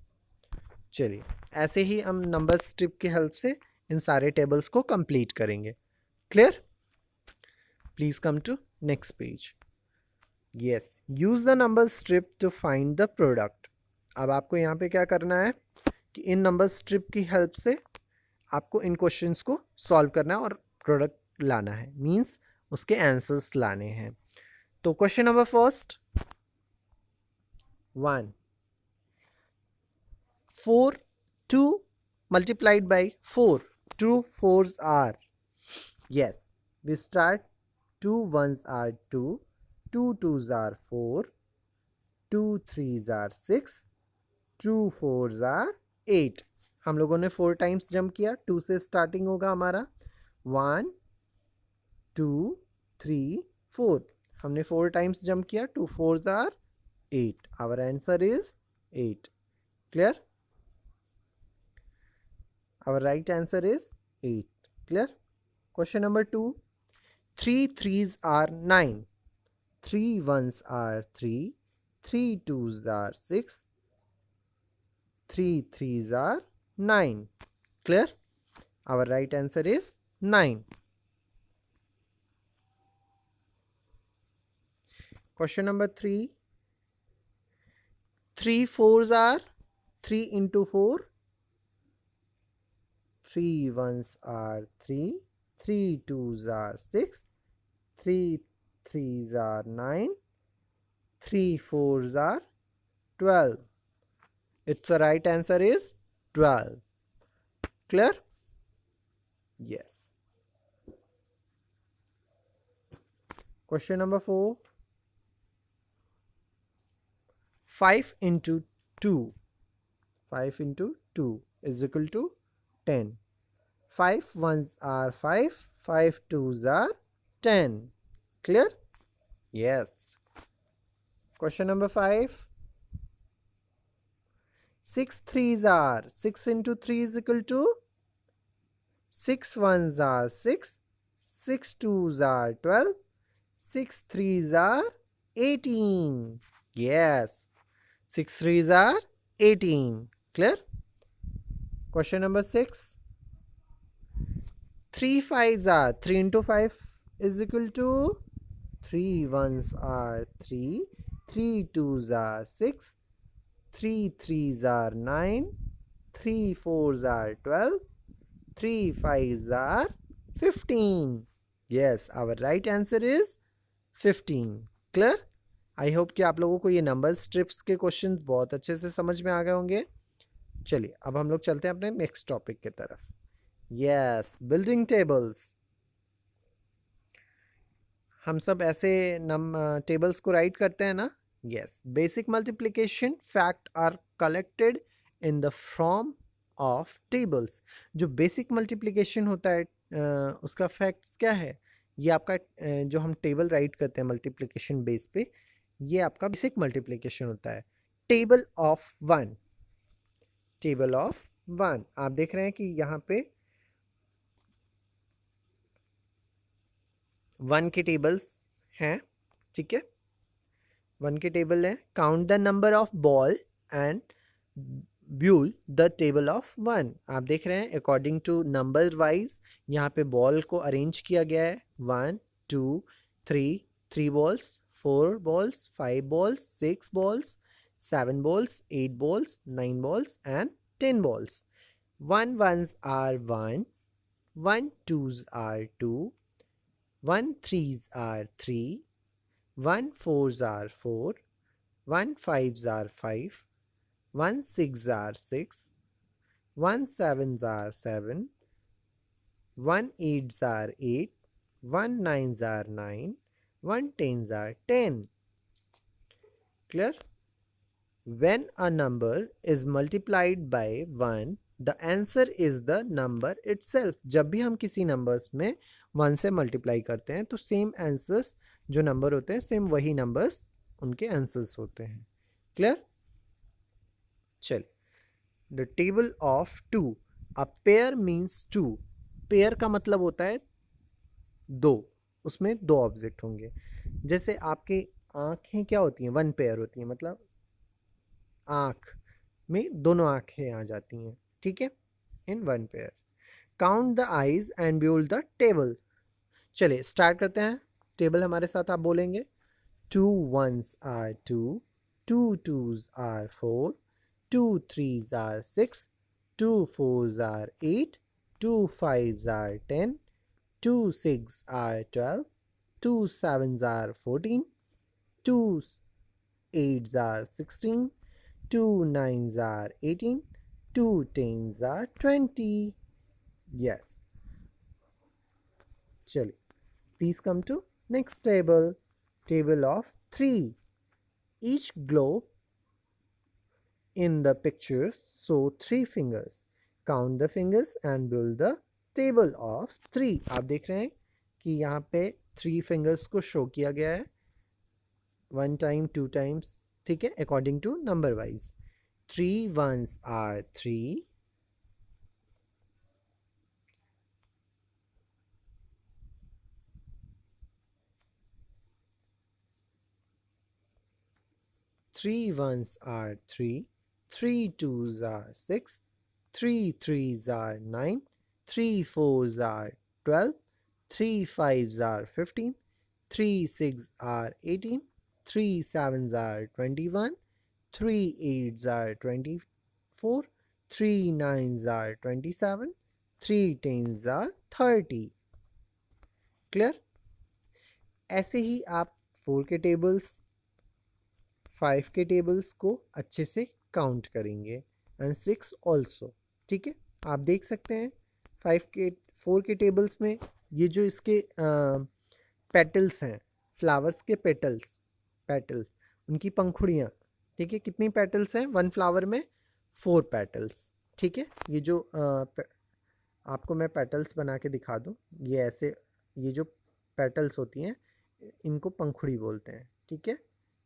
चलिए ऐसे ही हम नंबर स्ट्रिप की हेल्प से इन सारे टेबल्स को कंप्लीट करेंगे. Clear? Please come to next page. Yes, use the number strip to find the product. अब आपको यहाँ पे क्या करना है कि इन नंबर स्ट्रिप की हेल्प से आपको इन क्वेश्चंस को सॉल्व करना है और प्रोडक्ट लाना है, मींस उसके आंसर्स लाने हैं. तो question number first, 1. 4, 2 multiplied by 4. 2 4s are. Yes, we start 2 1s are 2, 2 2s are 4, 2 3s are 6, 2 4s are 8. हम लोगों ने 4 टाइम्स जंप किया. 2 से स्टार्टिंग होगा हमारा. 1 2 3 4. हमने 4 टाइम्स जंप किया. 2 4s are 8. Our answer is 8. Clear? Our right answer is 8. Clear? Question number 2. 3 3s are 9. 3 1s are 3. 3 2s are 6. 3 3s are 9. Clear? Our right answer is 9. Question number 3. 3 4s are 3 into 4. 3 1s are 3. 3 2s are 6. 3 3s are 9. 3 4s are 12. Its right answer is 12. Clear? Yes. Question number 4. 5 into 2. 5 into 2 is equal to 10. 5 1s are 5. 5 2s are 10. Clear? Yes. Question number 5. 6 3s are. 6 into 3 is equal to 6 1s are 6. 6 2s are 12. 6 3s are 18. Yes. 6 3s are 18. Clear? Question number 6. 3 5s are. 3 into 5 is equal to 3 1s are 3. 3 2s are 6. 3 3s are 9. 3 4s are 12. 3 5s are 15. Yes, our right answer is 15. Clear? I hope कि आप लोगों को ये number strips के question बहुत अच्छे से समझ में आ गए होंगे. चलिए अब हम लोग चलते हैं अपने नेक्स्ट टॉपिक की तरफ. Yes, building tables. हम सब ऐसे टेबल्स को राइट करते हैं ना. Yes, basic multiplication fact are collected in the form of tables. जो बेसिक मल्टीप्लिकेशन होता है उसका फैक्ट्स क्या है? ये आपका जो हम टेबल राइट करते हैं मल्टीप्लिकेशन बेस पे, ये आपका बेसिक मल्टीप्लिकेशन होता है. Table of 1. टेबल ऑफ 1 आप देख रहे हैं कि यहाँ पे 1 के टेबल्स हैं. ठीक है, 1 के टेबल है. Count the number of ball and ब्यूल the table of 1. आप देख रहे हैं अकॉर्डिंग टू नंबर वाइज यहाँ पे बॉल को अरेंज किया गया है. 1 2 3, 3 balls, 4 balls, 5 balls, 6 balls, 7 balls, 8 balls, 9 balls and 10 balls. 1 1s are 1. 1 2s are 2. 1 3s are 3. 1 4s are 4. 1 5s are 5. 1 6s are 6. 1 7s are 7. 1 8s are 8. 1 9s are 9. 1 10s are 10. Clear? When a number is multiplied by 1, the answer is the number itself. जब भी हम किसी numbers में 1 से multiply करते हैं तो same answers जो नंबर होते हैं सेम वही नंबर्स उनके आंसर्स होते हैं. क्लियर? चल, the table of 2. A pair means 2. Pair का मतलब होता है 2. उसमें 2 ऑब्जेक्ट होंगे. जैसे आपके आँखें क्या होती हैं? 1 पेयर होती हैं, मतलब आँख में दोनों आँखें आ जाती हैं. ठीक है, इन 1 pair. Count the eyes and build the table. चलिए स्टार्ट करते हैं. टेबल हमारे साथ आप बोलेंगे. 2 1s are 2. 2 2s are 4. 2 3s are 6. 2 4s are 8. 2 5s are 10. 2 6 are 12. 2 7s are 14. 2 8s are 16, 2 9s are 18, 2 10s are 20. Yes. Chali. Please come to next table. Table of 3. Each globe in the picture show 3 fingers. Count the fingers and build the table of 3. आप देख रहे हैं कि यहाँ पे 3 fingers को show किया गया है 1 time 2 times, ठीक है, according to number wise. 3 ones are 3, 3 ones are 3, 3 twos are 6, 3 threes are 9, 3 fours are 12, 3 fives are 15, 3 six are 18, 3 sevens are 21, 3 eights are 24, 3 nines are 27, 3 tens are 30. Clear? ऐसे ही आप 4 के tables 5 के tables को अच्छे से count करेंगे एंड 6 ऑल्सो, ठीक है. आप देख सकते हैं 4 के टेबल्स में ये जो इसके पेटल्स हैं, फ्लावर्स के पेटल्स उनकी पंखुड़ियाँ, ठीक है, कितनी पेटल्स हैं 1 फ्लावर में? 4 पेटल्स, ठीक है. ये जो आपको मैं पेटल्स बना के दिखा दूँ, ये ऐसे, ये जो पेटल्स होती हैं इनको पंखुड़ी बोलते हैं, ठीक है,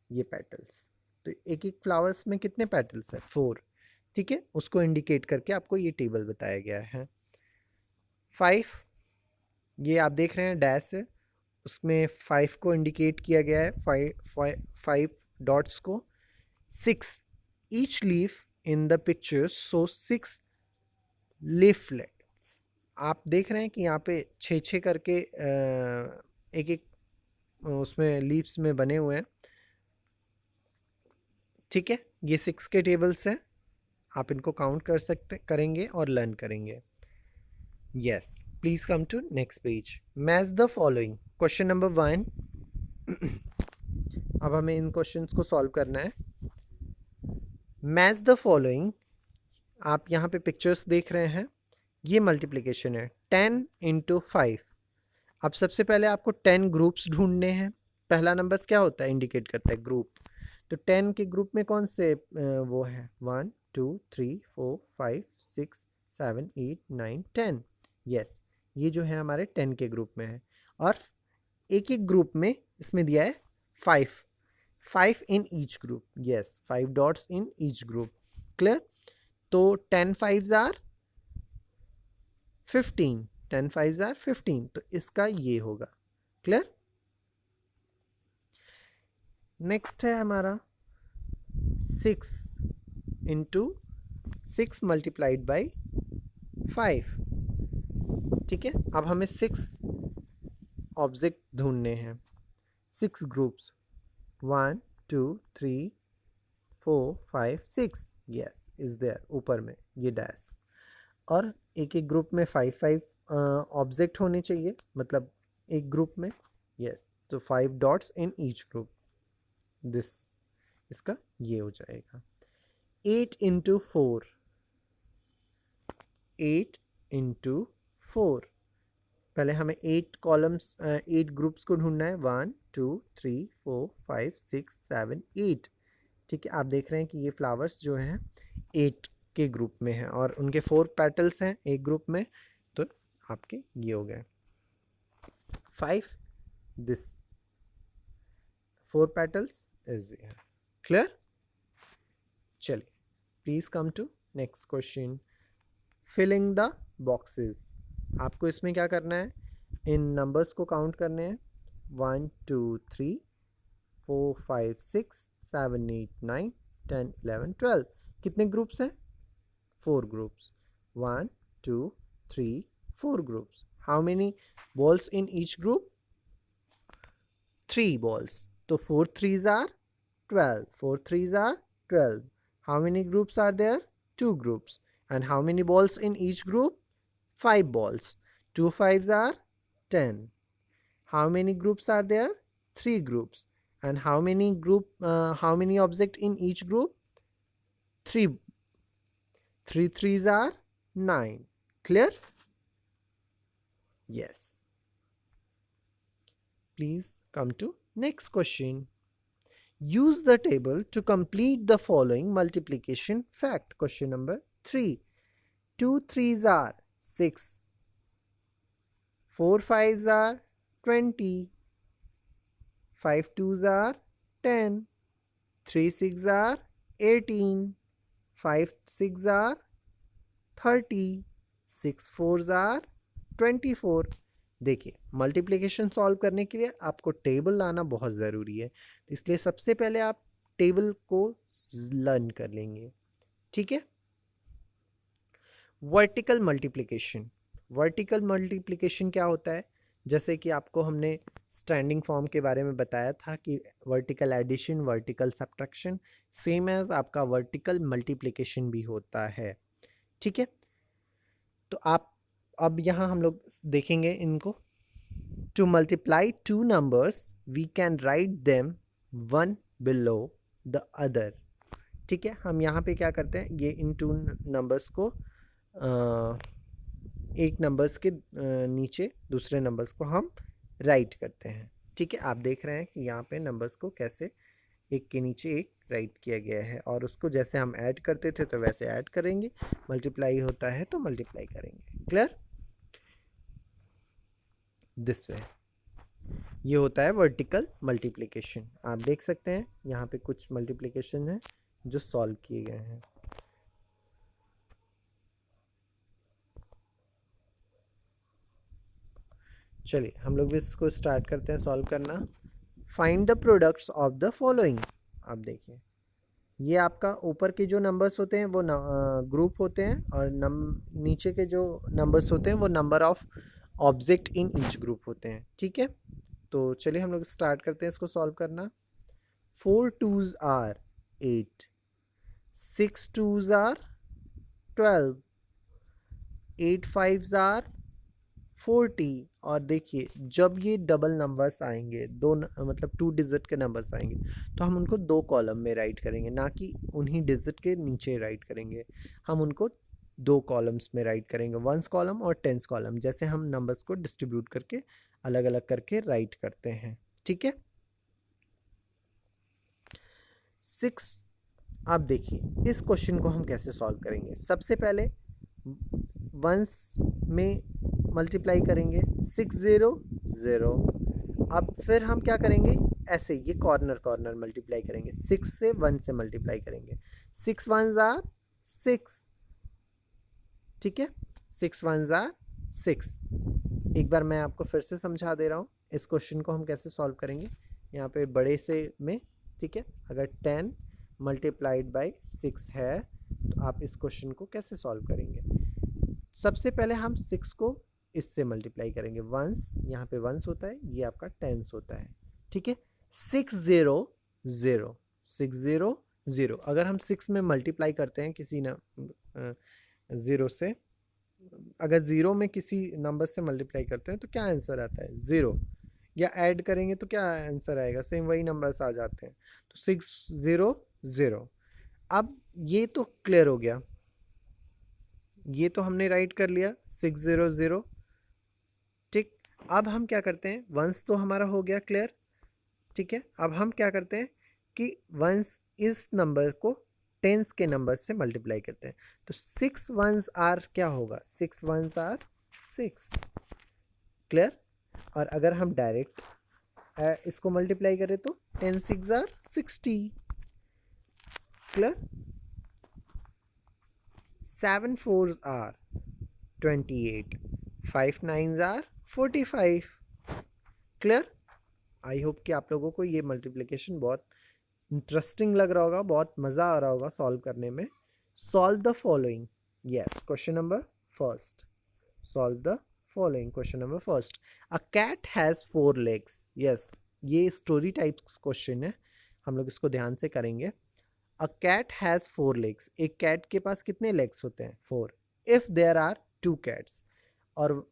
ये पेटल्स. तो एक एक फ्लावर्स में कितने पेटल्स हैं? 4, ठीक है. उसको इंडिकेट करके आपको ये टेबल बताया गया है. 5, ये आप देख रहे हैं डैश है, उसमें 5 को इंडिकेट किया गया है, 5 डॉट्स को. 6, each leaf in the picture so 6 leaflets. आप देख रहे हैं कि यहाँ पे 6 करके एक एक उसमें लीव्स में बने हुए हैं, ठीक है. ये 6 के टेबल्स हैं, आप इनको काउंट करेंगे और लर्न करेंगे. Yes, please come to next page. Match the following. Question number 1. अब हमें इन क्वेश्चंस को सॉल्व करना है. Match the following. आप यहाँ पे पिक्चर्स देख रहे हैं, ये मल्टीप्लिकेशन है 10 इंटू 5. अब सबसे पहले आपको 10 ग्रुप्स ढूंढने हैं. पहला नंबर क्या होता है? इंडिकेट करता है ग्रुप. तो 10 के ग्रुप में कौन से वो है? 1 2 3 4 5 6 7 8 9 10. यस, ये जो है हमारे 10 के ग्रुप में है. और एक एक ग्रुप में इसमें दिया है 5 इन ईच ग्रुप. यस, 5 डॉट्स इन ईच ग्रुप. क्लियर? तो 10 5s आर 15. 10 5s are 15. तो इसका ये होगा. क्लियर? नेक्स्ट है हमारा 6 इंटू 6 मल्टीप्लाइड बाई 5. ठीक है. अब हमें 6 ऑब्जेक्ट ढूंढने हैं. 6 ग्रुप्स 1 2 3 4 5 6. यस, इज देयर ऊपर में ये डैश. और एक एक ग्रुप में 5 ऑब्जेक्ट होने चाहिए, मतलब एक ग्रुप में. यस, तो 5 dots in each group. This इसका ये हो जाएगा. 8 इंटू 4. 8 इंटू 4. पहले हमें 8 कॉलम्स 8 ग्रुप्स को ढूंढना है. 1 2 3 4 5 6 7 8. ठीक है. आप देख रहे हैं कि ये फ्लावर्स जो हैं 8 के ग्रुप में हैं और उनके 4 पेटल्स हैं एक ग्रुप में. तो आपके ये हो गए 5. This 4 petals is here. Clear? चलिए, please come to next question. Filling the boxes. आपको इसमें क्या करना है? इन नंबर्स को काउंट करने हैं. 1 2 3 4 5 6 7 8 9 10 11 12. कितने ग्रुप्स हैं? 4 groups. 1 2 3 4 groups. How many balls in each group? 3 balls. तो 4 3s are 12. 4 3s are 12. How many groups are there? 2 groups. And how many balls in each group? 5 balls. 2 5s are 10. How many groups are there? 3 groups. And how many object in each group? 3. 3 3s are 9. Clear? Yes. Please come to next question. Use the table to complete the following multiplication fact. Question number 3. 2 3s are 6. 4 5s are 20. 5 2s are 10. 3 6 are 18. 5 6 are 30. 6 4s are 24. देखिए, multiplication solve करने के लिए आपको table लाना बहुत ज़रूरी है, इसलिए सबसे पहले आप टेबल को लर्न कर लेंगे. ठीक है. Vertical multiplication. वर्टिकल मल्टीप्लिकेशन क्या होता है? जैसे कि आपको हमने स्टैंडिंग फॉर्म के बारे में बताया था कि vertical addition, vertical subtraction, same as आपका वर्टिकल मल्टीप्लिकेशन भी होता है. ठीक है. तो आप अब यहाँ हम लोग देखेंगे इनको. To multiply two numbers we can write them one below the other. ठीक है. हम यहाँ पे क्या करते हैं, ये इन टू नंबर्स को एक नंबर्स के नीचे दूसरे नंबर्स को हम राइट करते हैं. ठीक है. आप देख रहे हैं कि यहाँ पे नंबर्स को कैसे एक के नीचे एक राइट किया गया है, और उसको जैसे हम ऐड करते थे तो वैसे ऐड करेंगे, मल्टीप्लाई होता है तो मल्टीप्लाई करेंगे. क्लियर? This way. ये होता है वर्टिकल मल्टीप्लिकेशन. आप देख सकते हैं यहाँ पे कुछ मल्टीप्लिकेशन है जो सॉल्व किए गए हैं. चलिए हम लोग भी इसको स्टार्ट करते हैं सॉल्व करना. Find the products of the following. आप देखिए, ये आपका ऊपर के जो नंबर्स होते हैं वो ग्रुप होते हैं, और नीचे के जो नंबर्स होते हैं वो number of object in each group होते हैं. ठीक है. तो चलिए हम लोग स्टार्ट करते हैं इसको सॉल्व करना. 4 2s are 8. 6 2s are 12. 8 5s are 40. और देखिए, जब ये डबल नंबर्स आएंगे, मतलब 2 डिजिट के नंबर्स आएंगे, तो हम उनको 2 कॉलम में राइट करेंगे, ना कि उन्हीं डिजिट के नीचे राइट करेंगे. हम उनको 2 कॉलम्स में राइट करेंगे, 1s कॉलम और 10s कॉलम, जैसे हम नंबर्स को डिस्ट्रीब्यूट करके अलग अलग करके राइट करते हैं. ठीक है. 6. आप देखिए इस क्वेश्चन को हम कैसे सॉल्व करेंगे. सबसे पहले 1s में मल्टीप्लाई करेंगे, 6 0 0. अब फिर हम क्या करेंगे, ऐसे ये कॉर्नर मल्टीप्लाई करेंगे, 6 से 1 से मल्टीप्लाई करेंगे. 6 1s आर 6. ठीक है. 6 1s आर 6. एक बार मैं आपको फिर से समझा दे रहा हूँ इस क्वेश्चन को हम कैसे सॉल्व करेंगे. यहाँ पे बड़े से में, ठीक है, अगर 10 मल्टीप्लाइड बाई 6 है तो आप इस क्वेश्चन को कैसे सॉल्व करेंगे. सबसे पहले हम 6 को इससे मल्टीप्लाई करेंगे. 1s, यहाँ पे 1s होता है, ये आपका 10s होता है. ठीक है. 6 0 0. 6 0 0. अगर हम 6 में मल्टीप्लाई करते हैं किसी ना 0 से, अगर 0 में किसी नंबर से मल्टीप्लाई करते हैं तो क्या आंसर आता है, 0. या ऐड करेंगे तो क्या आंसर आएगा, सेम वही नंबर्स आ जाते हैं. तो 6 0 0. अब ये तो क्लियर हो गया, ये तो हमने राइट कर लिया 6 0 0. ठीक. अब हम क्या करते हैं, 1s तो हमारा हो गया क्लियर. ठीक है. अब हम क्या करते हैं कि 1s इस नंबर को 10s के नंबर से मल्टीप्लाई करते हैं. तो 6 1s आर क्या होगा, 6 1s आर 6. क्लियर. और अगर हम डायरेक्ट इसको मल्टीप्लाई करें तो 10 6 are 60. Clear. 7 4s are 28. 5 9s are 45. Clear. I hope कि आप लोगों को ये मल्टीप्लिकेशन बहुत इंटरेस्टिंग लग रहा होगा, बहुत मज़ा आ रहा होगा सॉल्व करने में. Solve the following. Yes, question number first. Solve the following. Question number first. A cat has 4 legs. Yes, ये स्टोरी टाइप क्वेश्चन है, हम लोग इसको ध्यान से करेंगे. A cat has 4 legs. एक कैट के पास कितने लेग्स होते हैं, 4. If there are 2 cats. और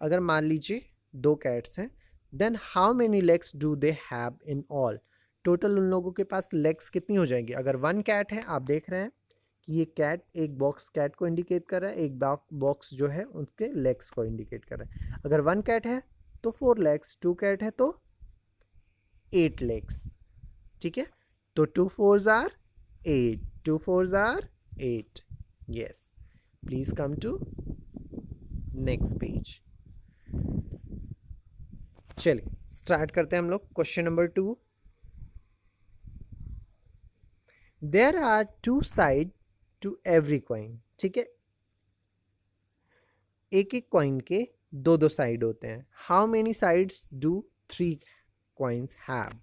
अगर मान लीजिए 2 cats हैं, then how many legs do they have in all. Total उन लोगों के पास लेग्स कितनी हो जाएंगी? अगर 1 कैट है, आप देख रहे हैं कि ये कैट, एक बॉक्स कैट को इंडिकेट कर रहा है, एक बॉक्स जो है उसके लेग्स को इंडिकेट कर रहा है। अगर 1 कैट है तो 4 लेग्स, 2 कैट है तो 8 लेग्स। ठीक है, तो 2 4s are 8, 2 4s are 8। Yes, please come to next page. चलिए स्टार्ट करते हैं हम लोग। Question number 2, there are 2 side to every coin. ठीक है, एक एक कॉइन के दो दो साइड होते हैं। How many sides do 3 coins have?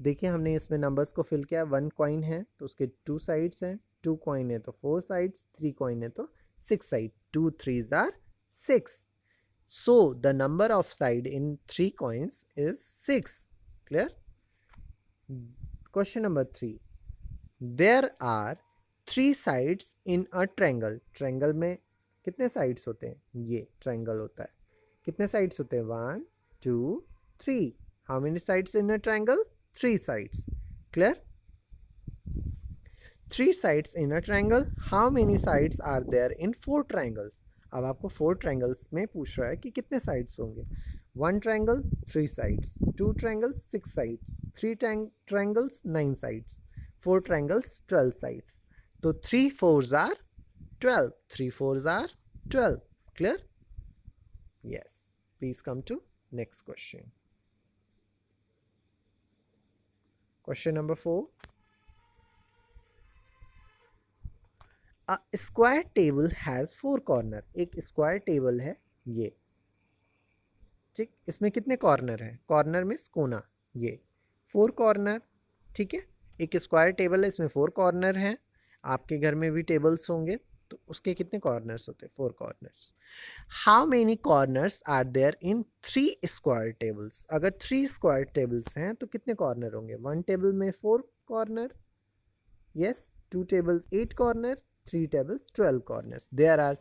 देखिए हमने इसमें नंबर्स को फिल किया। 1 कॉइन है तो उसके 2 साइड्स हैं, 2 कॉइन है तो 4 साइड्स, 3 कॉइन है तो 6 side, 2 3s are 6। So the number of side in 3 coins is 6. Clear? Question number 3. There are 3 sides in a triangle. Triangle में कितने sides होते हैं? ये triangle होता है। कितने sides होते हैं? 1 2 3. How many sides in a triangle? 3 sides. Clear? 3 sides in a triangle. How many sides are there in 4 triangles? अब आपको 4 ट्रायंगल्स में पूछ रहा है कि कितने साइड्स होंगे। 1 triangle 3 sides, 2 triangles 6 sides, 3 triangles 9 sides, 4 triangles 12 sides. तो 3 4s are 12, 3 4s are 12। Clear? Yes, please come to next question. Question number 4, a square table has 4 corner. एक स्क्वायर टेबल है ये, ठीक, इसमें कितने कॉर्नर हैं? कॉर्नर में कोना, ये 4 कॉर्नर। ठीक है, एक स्क्वायर टेबल है, इसमें 4 कॉर्नर हैं। आपके घर में भी टेबल्स होंगे तो उसके कितने कॉर्नर्स होते हैं? 4 corners. How many corners are there in 3 square tables? अगर 3 स्क्वायर टेबल्स हैं तो कितने कॉर्नर होंगे? 1 टेबल में 4 corner, yes, 2 tables 8 corner, 3 tables 12 corners. There are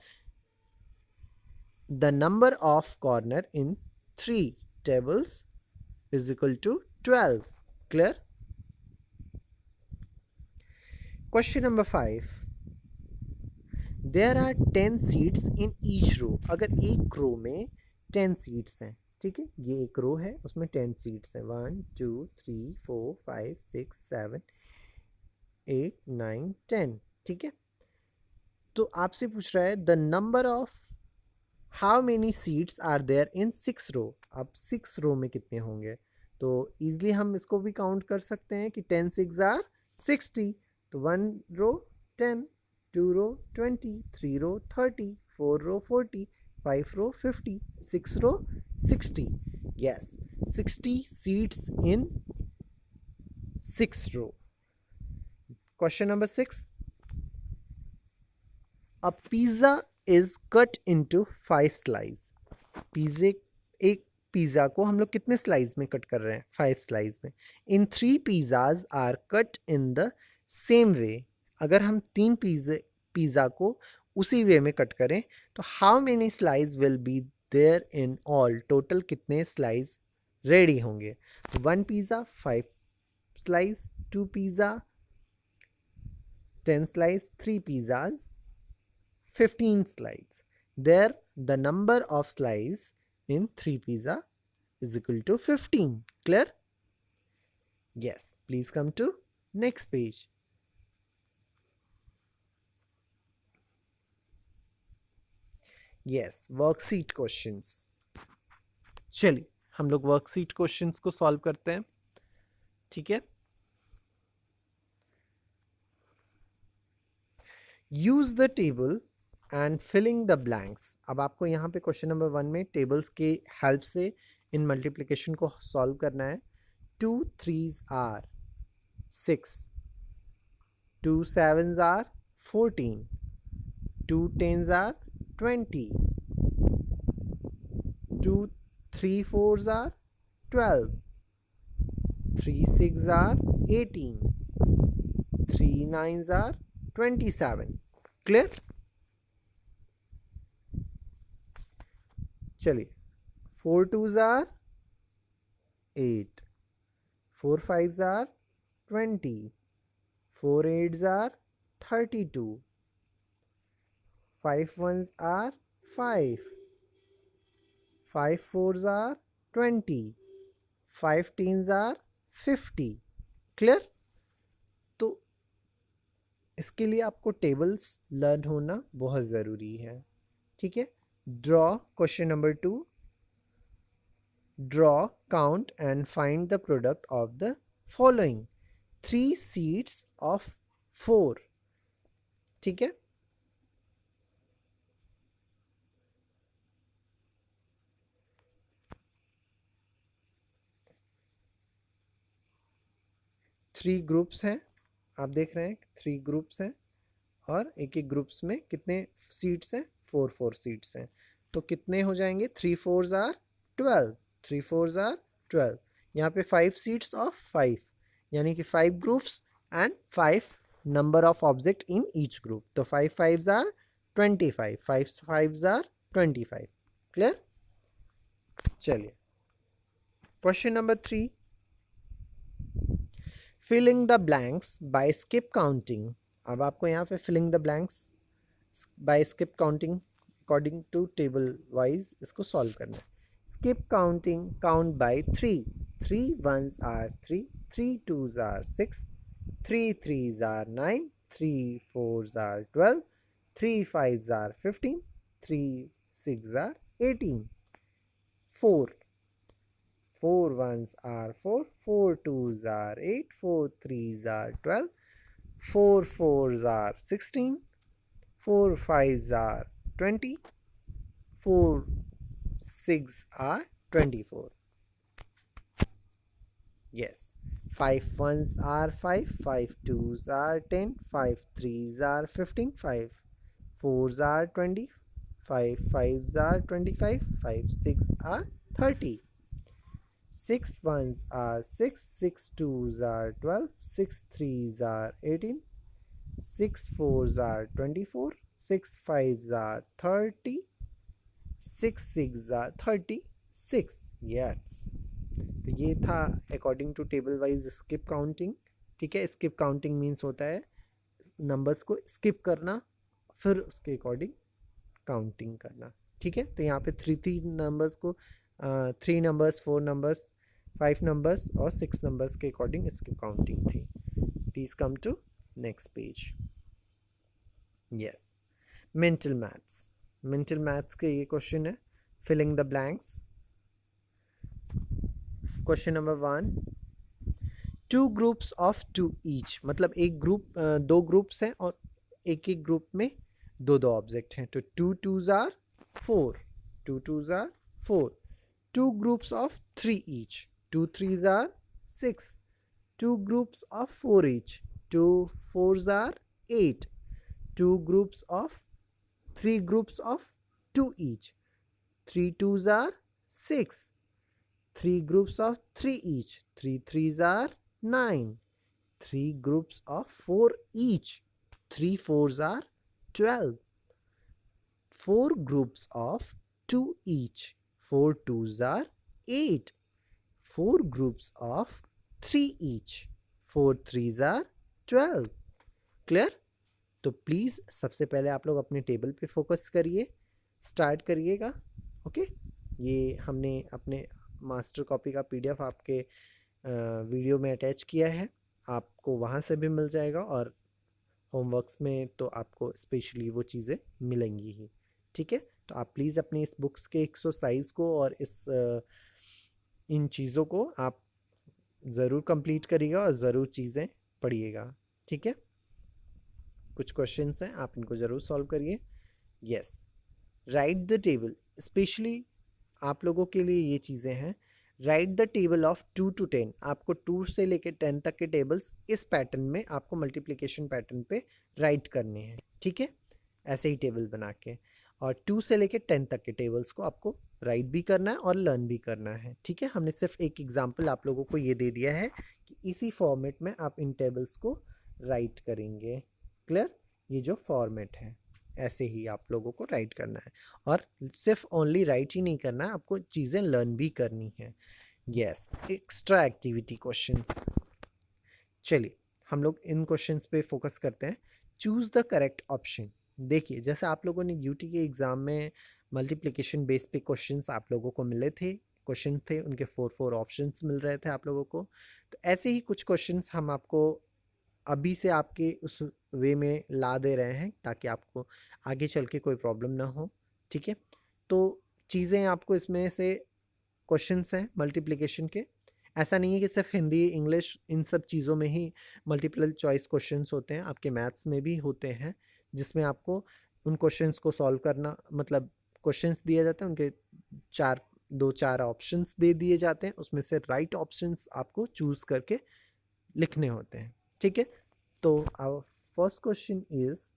the number of corner in 3 tables is equal to 12. Clear? Question number 5, there are 10 seats in each row. अगर एक रो में 10 seats हैं, ठीक है, ये एक रो है उसमें 10 seats हैं, 1 2 3 4 5 6 7 8 9 10। ठीक है, तो आपसे पूछ रहा है the number of how many seats are there in 6 row. अब 6 रो में कितने होंगे? तो ईजिली हम इसको भी काउंट कर सकते हैं कि 10 6 आर 60। तो 1 row 10, 2 row 20, 3 row 30, 4 row 40, 5 row 50, 6 row 60। Yes, 60 seats in 6 row. Question number 6, a pizza is cut into 5 slice. पिज़्ज़े, एक पिज़्ज़ा को हम लोग कितने स्लाइस में कट कर रहे हैं? 5 स्लाइस में। In 3 pizzas are cut in the same way. अगर हम 3 पिज़्ज़ा को उसी वे में कट करें तो how many slice will be there in all? Total कितने स्लाइस रेडी होंगे? 1 pizza 5 slice, 2 pizza 10 slice, 3 pizzas 15 slices. There the number of slices in 3 pizza is equal to 15. Clear? Yes, please come to next page. Yes, worksheet questions. चलिए हम लोग worksheet questions को solve करते हैं। ठीक है, use the table and filling the blanks. अब आपको यहाँ पे क्वेश्चन नंबर 1 में टेबल्स के हेल्प से इन मल्टीप्लिकेशन को सॉल्व करना है। 2 3s are 6, 2 7s are 14, 2 10s are 20, 2 3 4s are 12, 3 6s are 18, 3 9s are 27। Clear? चलिए 4 2s are 8, 4 5s are 20, 4 8s are 32, 5 1s are 5, 5 4s are 20, 5 10s are 50. Clear? तो इसके लिए आपको टेबल्स लर्न होना बहुत ज़रूरी है. ठीक है. Draw question number 2. Draw, count and find the product of the following 3 seats of 4. ठीक है. थ्री ग्रुप्स हैं, आप देख रहे हैं 3 ग्रुप्स हैं और एक एक ग्रुप्स में कितने सीट्स हैं? 4 सीट्स हैं. तो कितने हो जाएंगे? 3 4s are 12, 3 4s are 12. यहाँ पे 5 सीट्स ऑफ 5, यानी कि 5 groups and 5 number of object in each group. तो 5 5s are 25, 5 5s are 25. Clear? चलिए question number 3. Filling the blanks by skip counting. अब आपको यहाँ पे filling the blanks by skip counting according to table wise इसको solve करना है. Skip counting, count by 3. 3 1s are 3, 3 2s are 6, 3 3s are 9, 3 4s are 12, 3 5s are 15, 3 6s are 18. 4 4 1s are 4, 4 2s are 8, 4 3s are 12, 4 4s are 16, 4 5s are 20, 4 6 are 24. Yes. 5 1s are 5, 5 2s are 10, 5 3s are 15, 5 4s are 20, 5 5s are 25, 5 6 are 30. 6 1s are 6, 6 2s are 12, 6 3s are 18, 6 4s are 24, 6 5s are 30, 6 6s are 36. Yes. तो ये था according to table wise skip counting. ठीक है. Skip counting means होता है numbers को skip करना, फिर उसके अकॉर्डिंग काउंटिंग करना. ठीक है. तो यहाँ पे 3 नंबर्स को 3 नंबर्स, 4 नंबर्स, 5 नंबर्स और 6 नंबर्स के अकॉर्डिंग स्किप काउंटिंग थी. Please come to next page. Yes. Mental maths. Mental maths के ये क्वेश्चन है. Filling the blanks. Question number 1. 2 groups of 2 each. मतलब एक ग्रुप, 2 ग्रुप्स हैं और एक एक ग्रुप में 2 ऑब्जेक्ट हैं. तो 2 2s are 4, 2 2s are 4. 2 groups of 3 each, 2 3s are 6, 2 groups of 4 each, 2 4s are 8, 2 groups of 3 groups of 2 each, 3 2s are 6, 3 groups of 3 each, 3 3s are 9, 3 groups of 4 each, 3 4s are 12, 4 groups of 2 each, 4 2s are 8, 4 groups of 3 each, 4 3s are 12. Clear? तो please सबसे पहले आप लोग अपने table पे focus करिए, start करिएगा. Okay. ये हमने अपने मास्टर कॉपी का PDF आपके वीडियो में अटैच किया है. आपको वहाँ से भी मिल जाएगा और होमवर्क्स में तो आपको स्पेशली वो चीज़ें मिलेंगी ही. ठीक है. तो आप प्लीज़ अपनी इस बुक्स के एक्सरसाइज को और इन चीज़ों को आप ज़रूर कंप्लीट करिएगा और ज़रूर चीज़ें पढ़िएगा. ठीक है. कुछ क्वेश्चंस हैं, आप इनको ज़रूर सॉल्व करिए. Yes. Right the table. Specially आप लोगों के लिए ये चीज़ें हैं. Right the table of 2 to 10. आपको 2 से लेकर 10 तक के टेबल्स इस पैटर्न में आपको मल्टीप्लिकेशन पैटर्न पे राइट करने हैं. ठीक है. ऐसे ही टेबल बना के, और 2 से लेकर 10 तक के टेबल्स को आपको राइट भी करना है और लर्न भी करना है. ठीक है. हमने सिर्फ एक एग्जांपल आप लोगों को ये दे दिया है कि इसी फॉर्मेट में आप इन टेबल्स को राइट करेंगे. क्लियर? ये जो फॉर्मेट है ऐसे ही आप लोगों को राइट करना है, और सिर्फ ओनली राइट ही नहीं करना है, आपको चीज़ें लर्न भी करनी है. Yes, extra activity questions. चलिए हम लोग इन क्वेश्चंस पे फोकस करते हैं। Choose the correct option. देखिए जैसे आप लोगों ने यूटी के एग्ज़ाम में मल्टीप्लिकेशन बेस पे क्वेश्चंस आप लोगों को मिले थे, क्वेश्चन थे उनके 4 ऑप्शंस मिल रहे थे आप लोगों को। तो ऐसे ही कुछ क्वेश्चंस हम आपको अभी से आपके उस वे में ला दे रहे हैं ताकि आपको आगे चल के कोई प्रॉब्लम ना हो। ठीक है, तो चीज़ें आपको इसमें से क्वेश्चंस हैं मल्टीप्लिकेशन के। ऐसा नहीं है कि सिर्फ हिंदी इंग्लिश इन सब चीज़ों में ही मल्टीपल चॉइस क्वेश्चंस होते हैं, आपके मैथ्स में भी होते हैं जिसमें आपको उन क्वेश्चंस को सॉल्व करना, मतलब क्वेश्चंस दिए जाते हैं उनके 4 ऑप्शंस दे दिए जाते हैं, उसमें से राइट ऑप्शंस आपको चूज़ करके लिखने होते हैं। ठीक है, तो our first question is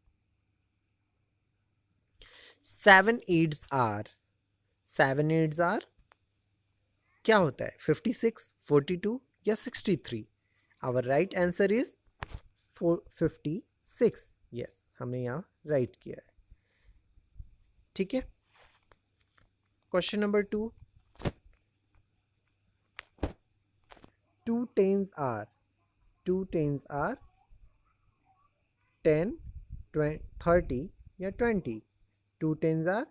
7 8s are. 7 8s are क्या होता है? 56, 42 या 63? Our right answer is 56। Yes, हमने यहाँ राइट किया है। ठीक है, question number 2, 2 10s are. 2 10s are 10, 20, 30 या 20? 2 10s are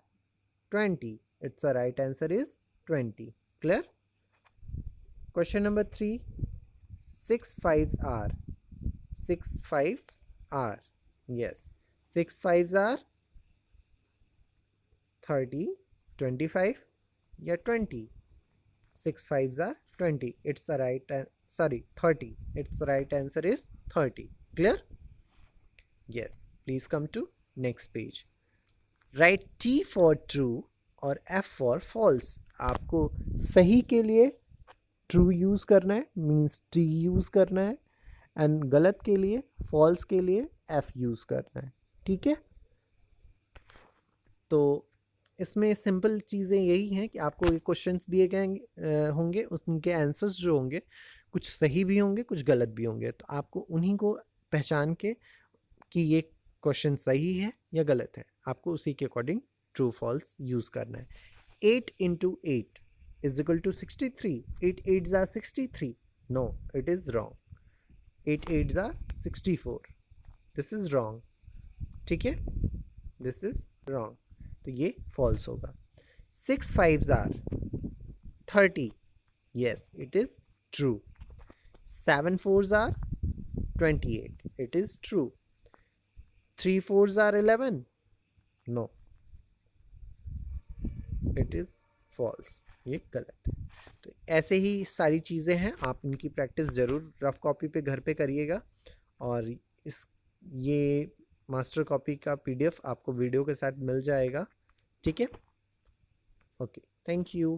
20. Its a right answer is 20. Clear? Question number 3, 6 5s are. 6 5s are. Yes, 6 5s are 30, 25 या 20? 6 5s are 20. It's the right sorry 30. Its the right answer is 30. Clear? Yes. Please come to next page. Write T for true और F for false। आपको सही के लिए true use करना है, means T use करना है, एंड गलत के लिए फॉल्स के लिए एफ यूज़ करना है। ठीक है, तो इसमें सिंपल चीज़ें यही हैं कि आपको ये क्वेश्चंस दिए गए होंगे, उनके आंसर्स जो होंगे कुछ सही भी होंगे कुछ गलत भी होंगे, तो आपको उन्हीं को पहचान के कि ये क्वेश्चन सही है या गलत है, आपको उसी के अकॉर्डिंग ट्रू फॉल्स यूज़ करना है। 8 into 8 is equal to 63. 8 8s are 63. No, it is wrong. 8 8s are 64. This is wrong. ठीक है, this is wrong. तो ये false होगा। 6 5s are 30. Yes, it is true. 7 4s are 28. It is true. 3 4s are 11. No, it is false. ये गलत है। तो ऐसे ही सारी चीज़ें हैं, आप इनकी प्रैक्टिस ज़रूर रफ कॉपी पे घर पे करिएगा, और ये मास्टर कॉपी का PDF आपको वीडियो के साथ मिल जाएगा। ठीक है, ओके, थैंक यू।